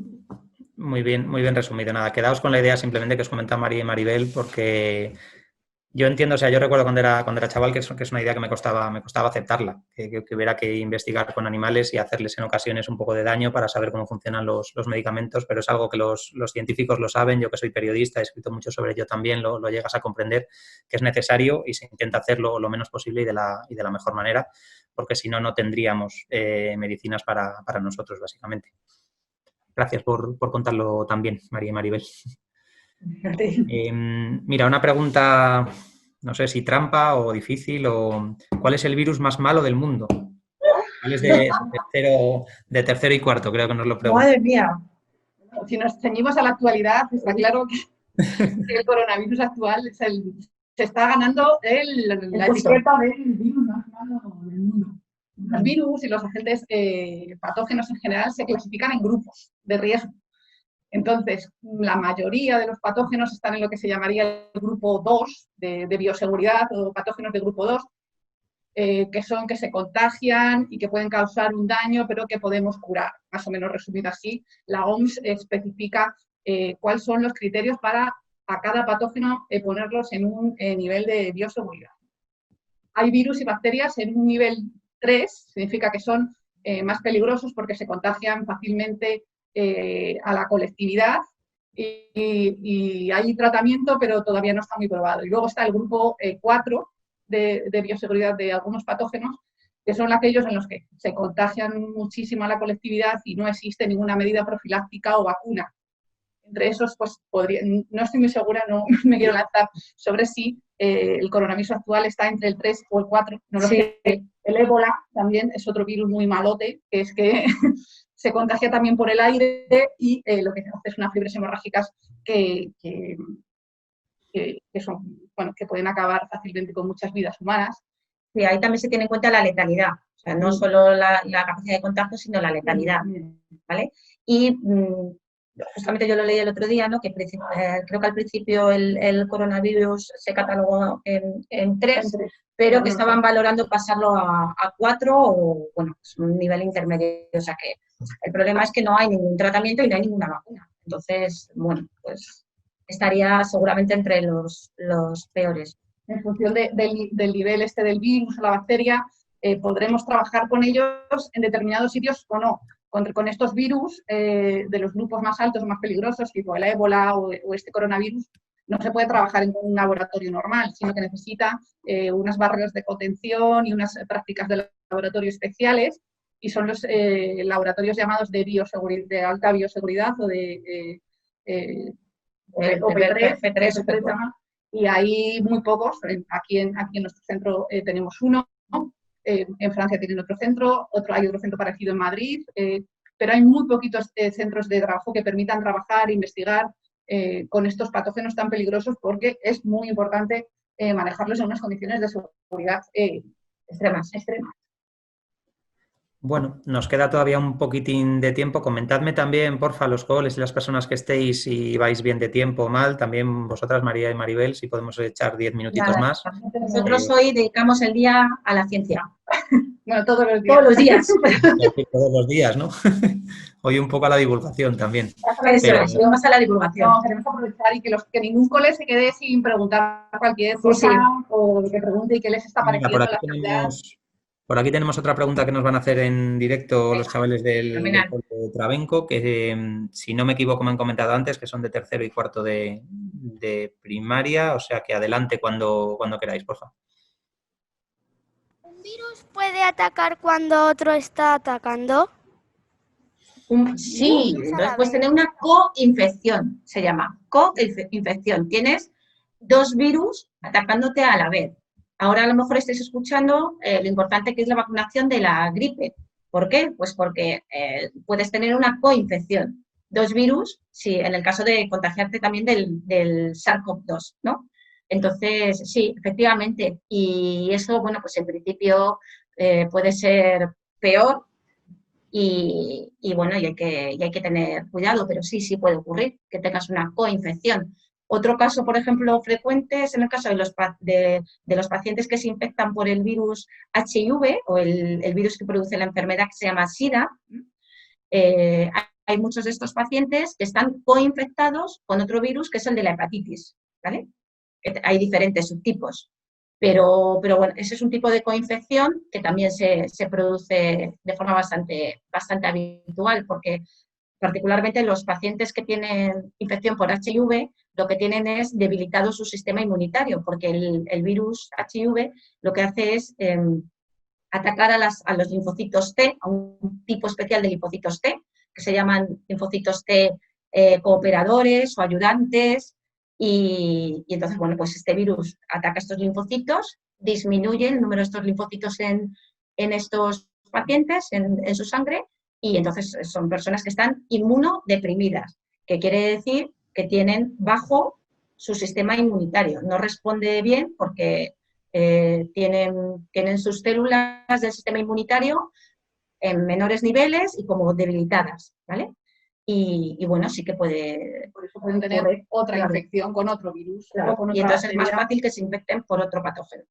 Muy bien resumido. Nada, quedaos con la idea simplemente que os comenta María y Maribel, porque yo entiendo, o sea, yo recuerdo cuando era chaval que es una idea que me costaba aceptarla, que hubiera que investigar con animales y hacerles en ocasiones un poco de daño para saber cómo funcionan los medicamentos, pero es algo que los científicos lo saben. Yo que soy periodista, he escrito mucho sobre ello también, lo llegas a comprender que es necesario y se intenta hacerlo lo menos posible y de la mejor manera, porque si no, no tendríamos medicinas para nosotros, básicamente. Gracias por contarlo también, María y Maribel. Mira, una pregunta, no sé si trampa o difícil, ¿cuál es el virus más malo del mundo? ¿Cuál es de tercero y cuarto? Creo que nos lo preguntan. ¡Madre mía! Si nos ceñimos a la actualidad, está claro que el coronavirus actual se está ganando la etiqueta del virus más malo del mundo. Los virus y los agentes patógenos en general se clasifican en grupos de riesgo. Entonces, la mayoría de los patógenos están en lo que se llamaría el grupo 2 de bioseguridad o patógenos de grupo 2, que son que se contagian y que pueden causar un daño, pero que podemos curar. Más o menos resumido así, la OMS especifica cuáles son los criterios para a cada patógeno ponerlos en un nivel de bioseguridad. Hay virus y bacterias en un nivel 3, significa que son más peligrosos porque se contagian fácilmente a la colectividad y hay tratamiento, pero todavía no está muy probado. Y luego está el grupo 4 de bioseguridad de algunos patógenos, que son aquellos en los que se contagian muchísimo a la colectividad y no existe ninguna medida profiláctica o vacuna. Entre esos, pues no estoy muy segura, no me quiero lanzar sobre si el coronavirus actual está entre el 3 o el 4, no lo sé. El ébola también es otro virus muy malote, que es que se contagia también por el aire y lo que hace es unas fiebres hemorrágicas que son, bueno, que pueden acabar fácilmente con muchas vidas humanas. Y ahí también se tiene en cuenta la letalidad, o sea, no solo la capacidad de contagio, sino la letalidad, ¿vale? Y justamente yo lo leí el otro día, ¿no? Que creo que al principio el coronavirus se catalogó en 3, pero que estaban valorando pasarlo a 4 o, bueno, pues un nivel intermedio. O sea que el problema es que no hay ningún tratamiento y no hay ninguna vacuna. Entonces, bueno, pues estaría seguramente entre los peores. En función del nivel del virus o la bacteria, podremos trabajar con ellos en determinados sitios o no. Con estos virus de los grupos más altos o más peligrosos, tipo el ébola o este coronavirus, no se puede trabajar en un laboratorio normal, sino que necesita unas barreras de contención y unas prácticas de laboratorio especiales, y son los laboratorios llamados de alta bioseguridad o de P3, y hay muy pocos. Aquí en nuestro centro tenemos uno, en Francia tienen otro centro, hay otro centro parecido en Madrid, pero hay muy poquitos centros de trabajo que permitan trabajar e investigar con estos patógenos tan peligrosos, porque es muy importante manejarlos en unas condiciones de seguridad extremas. Bueno, nos queda todavía un poquitín de tiempo. Comentadme también, porfa, los coles y las personas que estéis, si vais bien de tiempo o mal. También vosotras, María y Maribel, si podemos echar 10 minutitos más. Nosotros hoy dedicamos el día a la ciencia. Bueno, todos los días. Todos los días. Todos los días, ¿no? Hoy un poco a la divulgación también. Eso es, vamos a la divulgación. No, queremos aprovechar y que ningún cole se quede sin preguntar cualquier cosa, o que pregunte y qué les está pareciendo la actividad. Por aquí tenemos otra pregunta que nos van a hacer en directo los chavales del de Trabenco, que si no me equivoco me han comentado antes que son de tercero y cuarto de primaria, o sea que adelante cuando queráis, por favor. ¿Un virus puede atacar cuando otro está atacando? Sí, entonces puedes tener una coinfección, se llama coinfección. Tienes 2 virus atacándote a la vez. Ahora a lo mejor estáis escuchando lo importante que es la vacunación de la gripe. ¿Por qué? Pues porque puedes tener una coinfección. 2 virus, sí, en el caso de contagiarte también del SARS-CoV-2, ¿no? Entonces, sí, efectivamente. Y eso, bueno, pues en principio puede ser peor y bueno, y hay que tener cuidado, pero sí puede ocurrir que tengas una coinfección. Otro caso, por ejemplo, frecuente es en el caso de los pacientes que se infectan por el virus HIV o el virus que produce la enfermedad que se llama SIDA. Hay muchos de estos pacientes que están coinfectados con otro virus que es el de la hepatitis, ¿vale? Hay diferentes subtipos, pero bueno, ese es un tipo de coinfección que también se produce de forma bastante habitual, porque particularmente los pacientes que tienen infección por HIV, lo que tienen es debilitado su sistema inmunitario, porque el virus HIV lo que hace es atacar a los linfocitos T, a un tipo especial de linfocitos T, que se llaman linfocitos T cooperadores o ayudantes, y entonces, bueno, pues este virus ataca estos linfocitos, disminuye el número de estos linfocitos en estos pacientes, en su sangre, y entonces son personas que están inmunodeprimidas, que quiere decir que tienen bajo su sistema inmunitario. No responde bien porque tienen sus células del sistema inmunitario en menores niveles y como debilitadas, ¿vale? Y bueno, sí que puede... Por eso pueden tener otra infección con otro virus. Claro, y entonces es más fácil que se infecten por otro patógeno.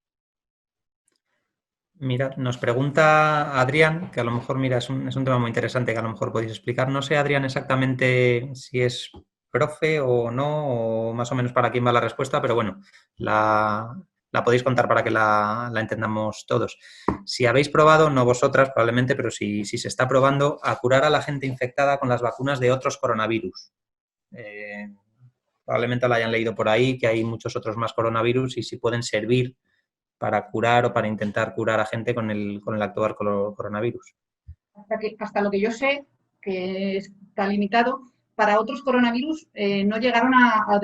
Mirad, nos pregunta Adrián, que a lo mejor, mira, es un tema muy interesante que a lo mejor podéis explicar. No sé, Adrián, exactamente si es profe o no, o más o menos para quién va la respuesta, pero bueno, la podéis contar para que la entendamos todos. Si habéis probado, no vosotras probablemente, pero si se está probando a curar a la gente infectada con las vacunas de otros coronavirus. Probablemente lo hayan leído por ahí, que hay muchos otros más coronavirus y si pueden servir para curar o para intentar curar a gente con el actual coronavirus. Hasta lo que yo sé, que está limitado, para otros coronavirus no llegaron a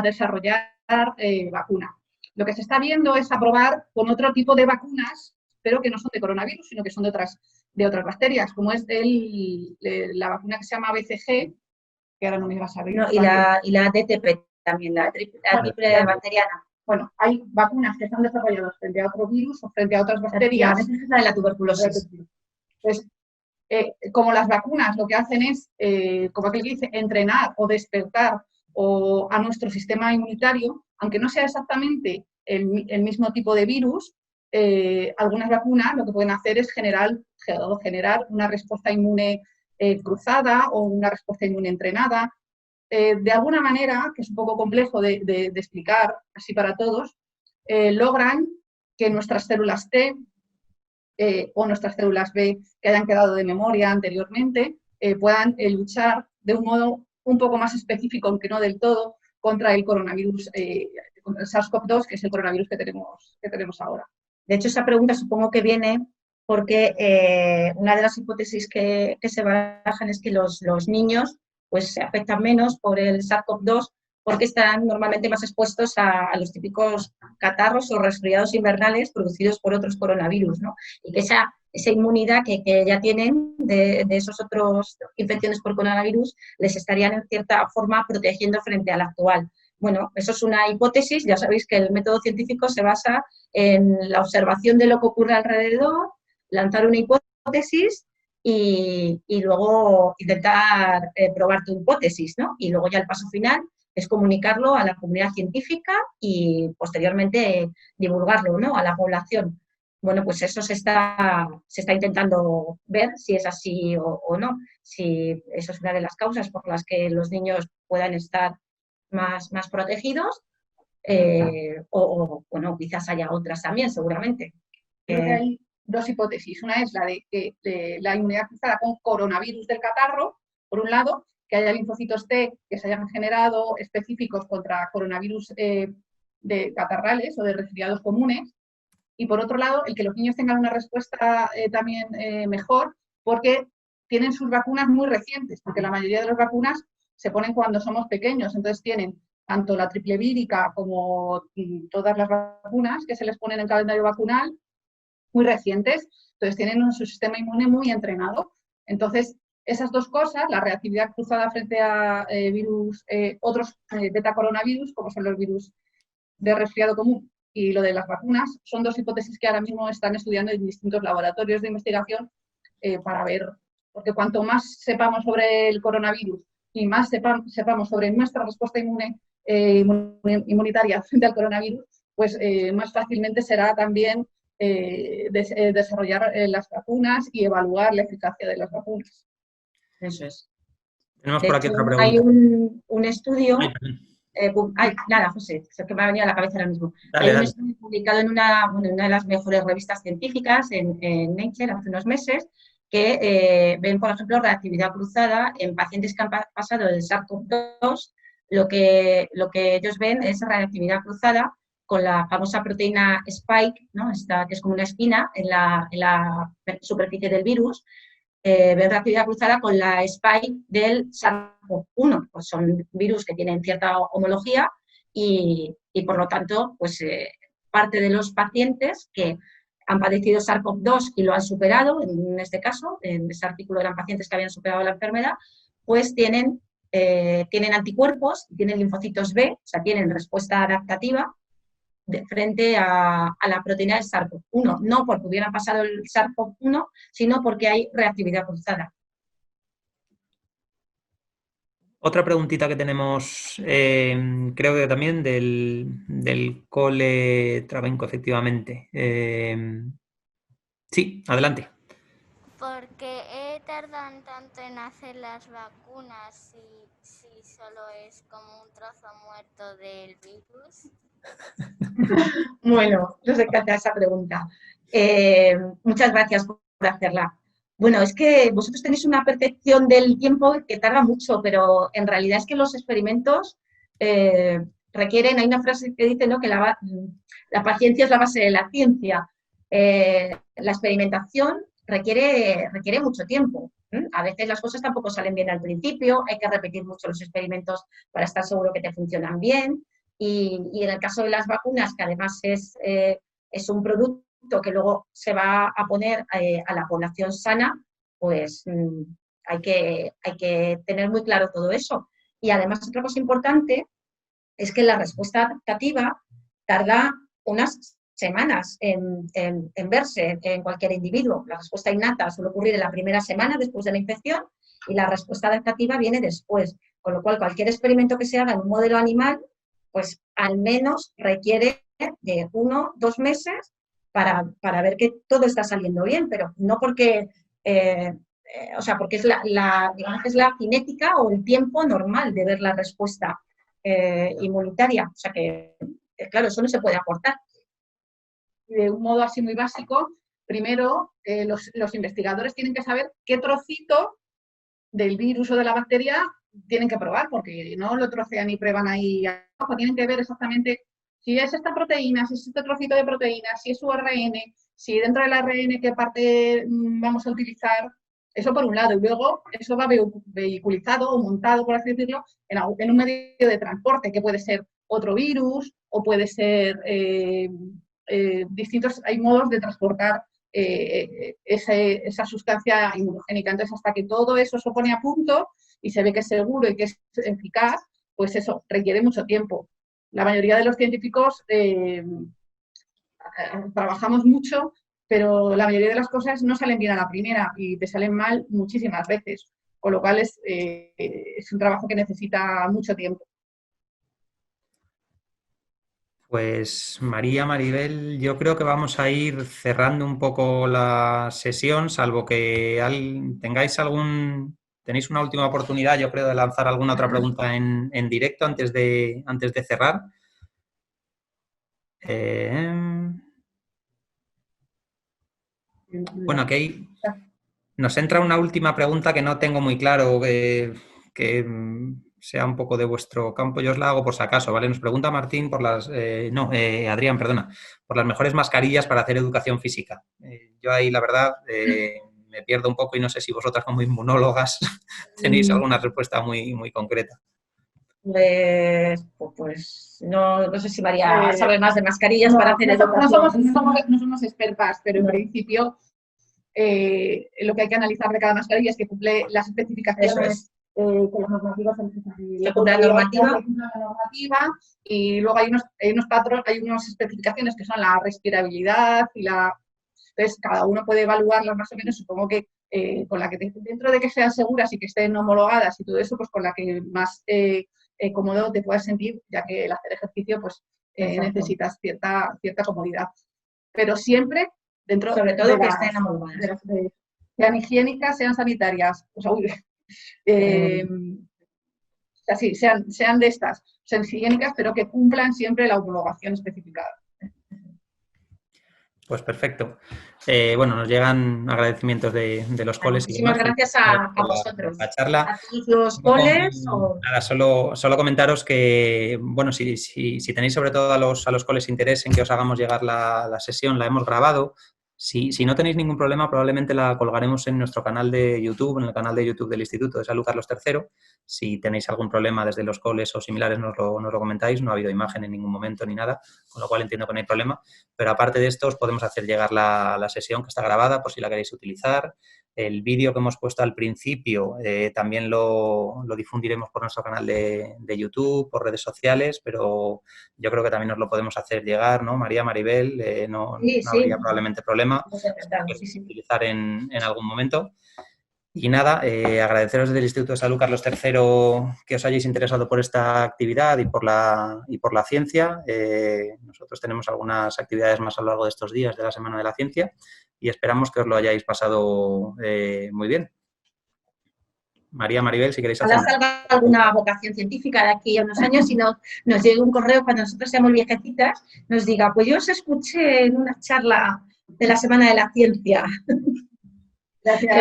desarrollar vacuna. Lo que se está viendo es aprobar con otro tipo de vacunas pero que no son de coronavirus, sino que son de otras bacterias, como es la vacuna que se llama BCG, que ahora no me iba a saber. No, y la DTP también, la triple bacteriana. Bueno, hay vacunas que están desarrolladas frente a otro virus o frente a otras bacterias. Es la de la tuberculosis. Pues, como las vacunas lo que hacen es, como aquel que dice, entrenar o despertar a nuestro sistema inmunitario, aunque no sea exactamente el mismo tipo de virus, algunas vacunas lo que pueden hacer es generar una respuesta inmune cruzada o una respuesta inmune entrenada. De alguna manera, que es un poco complejo de explicar así para todos, logran que nuestras células T o nuestras células B que hayan quedado de memoria anteriormente puedan luchar de un modo un poco más específico, aunque no del todo, contra el coronavirus, contra el SARS-CoV-2, que es el coronavirus que tenemos ahora. De hecho, esa pregunta supongo que viene porque una de las hipótesis que se barajan es que los niños pues, se afectan menos por el SARS-CoV-2 porque están normalmente más expuestos a los típicos catarros o resfriados invernales producidos por otros coronavirus, ¿no? Y que esa inmunidad que ya tienen de esos otros infecciones por coronavirus les estarían en cierta forma protegiendo frente a la actual. Bueno, eso es una hipótesis, ya sabéis que el método científico se basa en la observación de lo que ocurre alrededor, lanzar una hipótesis y luego intentar probar tu hipótesis, ¿no? Y luego ya el paso final es comunicarlo a la comunidad científica y posteriormente divulgarlo, ¿no?, a la población. Bueno, pues eso se está intentando ver si es así o no, si eso es una de las causas por las que los niños puedan estar más protegidos o bueno, quizás haya otras también, seguramente. Creo que hay dos hipótesis. Una es la de la inmunidad cruzada con coronavirus del catarro, por un lado, que haya linfocitos T que se hayan generado específicos contra coronavirus de catarrales o de resfriados comunes, y por otro lado, el que los niños tengan una respuesta también mejor porque tienen sus vacunas muy recientes, porque la mayoría de las vacunas se ponen cuando somos pequeños, entonces tienen tanto la triple vírica como todas las vacunas que se les ponen en calendario vacunal muy recientes, entonces tienen su sistema inmune muy entrenado. Entonces, esas dos cosas, la reactividad cruzada frente a virus, otros betacoronavirus, como son los virus de resfriado común, y lo de las vacunas, son dos hipótesis que ahora mismo están estudiando en distintos laboratorios de investigación para ver, porque cuanto más sepamos sobre el coronavirus y más sepamos sobre nuestra respuesta inmunitaria frente al coronavirus, pues más fácilmente será también desarrollar las vacunas y evaluar la eficacia de las vacunas. Eso es. Tenemos por aquí otra pregunta. Hay un estudio... nada, José, es que me ha venido a la cabeza ahora mismo. Hay un estudio publicado en una de las mejores revistas científicas, en Nature, hace unos meses, que ven, por ejemplo, reactividad cruzada en pacientes que han pasado del SARS-CoV-2. Lo que ellos ven es reactividad cruzada con la famosa proteína Spike, ¿no? Esta, que es como una espina en la superficie del virus. Ven reactividad cruzada con la spike del SARS-CoV-1, pues son virus que tienen cierta homología y por lo tanto, pues parte de los pacientes que han padecido SARS-CoV-2 y lo han superado, en este caso, en este artículo eran pacientes que habían superado la enfermedad, pues tienen anticuerpos, tienen linfocitos B, o sea, tienen respuesta adaptativa frente a la proteína del SARS-CoV-1, no porque hubieran pasado el SARS-CoV-1, sino porque hay reactividad cruzada. Otra preguntita que tenemos, creo que también del Cole Trabenco, efectivamente. Sí, adelante. ¿Por qué tardan tanto en hacer las vacunas si solo es como un trozo muerto del virus? Bueno, nos encanta esa pregunta. Muchas gracias por hacerla. Bueno, es que vosotros tenéis una percepción del tiempo que tarda mucho, pero en realidad es que los experimentos requieren, hay una frase que dice, ¿no?, que la paciencia es la base de la ciencia. La experimentación requiere mucho tiempo. A veces las cosas tampoco salen bien al principio, hay que repetir mucho los experimentos para estar seguro que te funcionan bien. Y en el caso de las vacunas, que además es un producto que luego se va a poner a la población sana, pues hay que tener muy claro todo eso. Y además otra cosa importante es que la respuesta adaptativa tarda unas semanas en verse en cualquier individuo. La respuesta innata suele ocurrir en la primera semana después de la infección y la respuesta adaptativa viene después. Con lo cual, cualquier experimento que se haga en un modelo animal, pues al menos requiere de 1 o 2 meses para ver que todo está saliendo bien, pero no porque, porque es digamos que es la cinética o el tiempo normal de ver la respuesta inmunitaria. O sea que, claro, eso no se puede aportar. De un modo así muy básico, primero los investigadores tienen que saber qué trocito del virus o de la bacteria tienen que probar, porque no lo trocean y prueban ahí abajo, tienen que ver exactamente si es esta proteína, si es este trocito de proteína, si es su ARN, si dentro del ARN qué parte vamos a utilizar, eso por un lado, y luego eso va vehiculizado o montado, por así decirlo, en un medio de transporte, que puede ser otro virus o puede ser distintos, hay modos de transportar esa sustancia inmunogénica. Entonces, hasta que todo eso se pone a punto y se ve que es seguro y que es eficaz, pues eso requiere mucho tiempo. La mayoría de los científicos trabajamos mucho, pero la mayoría de las cosas no salen bien a la primera y te salen mal muchísimas veces, con lo cual es un trabajo que necesita mucho tiempo. Pues María, Maribel, yo creo que vamos a ir cerrando un poco la sesión, salvo que tenéis una última oportunidad, yo creo, de lanzar alguna otra pregunta en directo antes de cerrar. Bueno, aquí nos entra una última pregunta que no tengo muy claro que sea un poco de vuestro campo. Yo os la hago por si acaso, ¿vale? Nos pregunta Martín Adrián, perdona, por las mejores mascarillas para hacer educación física. Yo ahí, la verdad, me pierdo un poco y no sé si vosotras como inmunólogas tenéis alguna respuesta muy, muy concreta. Pues no sé si María sabe más de mascarillas para hacer educación. No somos expertas, pero en principio lo que hay que analizar de cada mascarilla es que cumple las especificaciones con las normativas que cumple la normativa, y luego hay unos patrones, hay unas especificaciones que son la respirabilidad y entonces cada uno puede evaluarlas más o menos, supongo que con la que dentro de que sean seguras y que estén homologadas y todo eso, pues con la que más cómodo te puedas sentir, ya que el hacer ejercicio pues necesitas cierta comodidad, pero siempre dentro, sobre todo que estén homologadas, sean higiénicas, sean sanitarias, o sea, así, sean de estas, sean higiénicas, pero que cumplan siempre la homologación especificada. Pues perfecto. Bueno, nos llegan agradecimientos de los coles. Muchísimas gracias a vosotros. La charla. A todos los coles. Nada, solo comentaros que, bueno, si tenéis sobre todo a los coles interés en que os hagamos llegar la sesión, la hemos grabado. Si no tenéis ningún problema, probablemente la colgaremos en nuestro canal de YouTube, en el canal de YouTube del Instituto de Salud Carlos III. Si tenéis algún problema desde los coles o similares, nos lo comentáis. No ha habido imagen en ningún momento ni nada, con lo cual entiendo que no hay problema. Pero aparte de esto, os podemos hacer llegar la sesión que está grabada por si la queréis utilizar. El vídeo que hemos puesto al principio también lo difundiremos por nuestro canal de YouTube, por redes sociales, pero yo creo que también nos lo podemos hacer llegar, ¿no? María, Maribel, no habría probablemente problema utilizar en algún momento. Y nada, agradeceros desde el Instituto de Salud Carlos III que os hayáis interesado por esta actividad y por la ciencia. Nosotros tenemos algunas actividades más a lo largo de estos días de la Semana de la Ciencia y esperamos que os lo hayáis pasado muy bien. María, Maribel, si queréis hacer... Ojalá salga alguna vocación científica de aquí a unos años y nos llegue un correo cuando nosotros seamos viejecitas, nos diga, pues yo os escuché en una charla de la Semana de la Ciencia.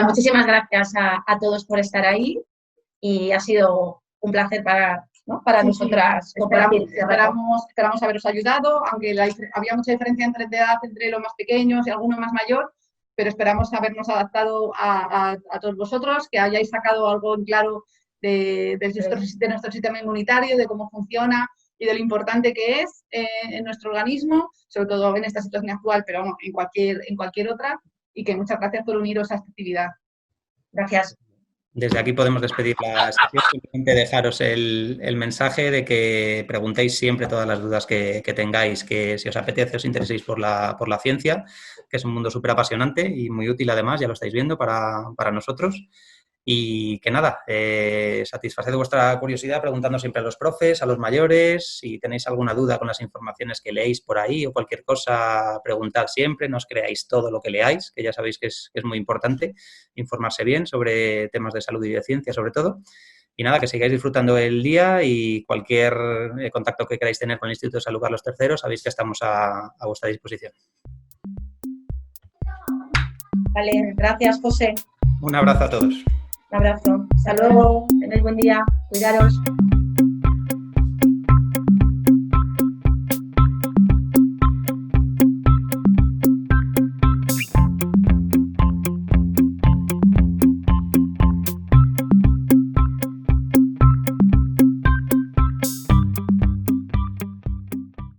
Muchísimas gracias a todos por estar ahí y ha sido un placer para nosotras. Esperamos haberos ayudado, aunque había mucha diferencia entre edad entre los más pequeños y algunos más mayor, pero esperamos habernos adaptado a todos vosotros, que hayáis sacado algo en claro de nuestro sistema inmunitario, de cómo funciona y de lo importante que es en nuestro organismo, sobre todo en esta situación actual, pero vamos, en cualquier otra, y que muchas gracias por uniros a esta actividad. Gracias. Desde aquí podemos despedir la sesión, simplemente dejaros el mensaje de que preguntéis siempre todas las dudas que tengáis, que si os apetece os intereséis por la ciencia, que es un mundo súper apasionante y muy útil además, ya lo estáis viendo para nosotros. Y que nada, satisfaced vuestra curiosidad preguntando siempre a los profes, a los mayores. Si tenéis alguna duda con las informaciones que leéis por ahí o cualquier cosa, preguntad siempre, no os creáis todo lo que leáis, que ya sabéis que es muy importante informarse bien sobre temas de salud y de ciencia sobre todo. Y nada, que sigáis disfrutando el día y cualquier contacto que queráis tener con el Instituto de Salud Carlos III, sabéis que estamos a vuestra disposición. Vale, gracias, José. Un abrazo a todos. Un abrazo. Hasta luego. Tenéis buen día. Cuidaros.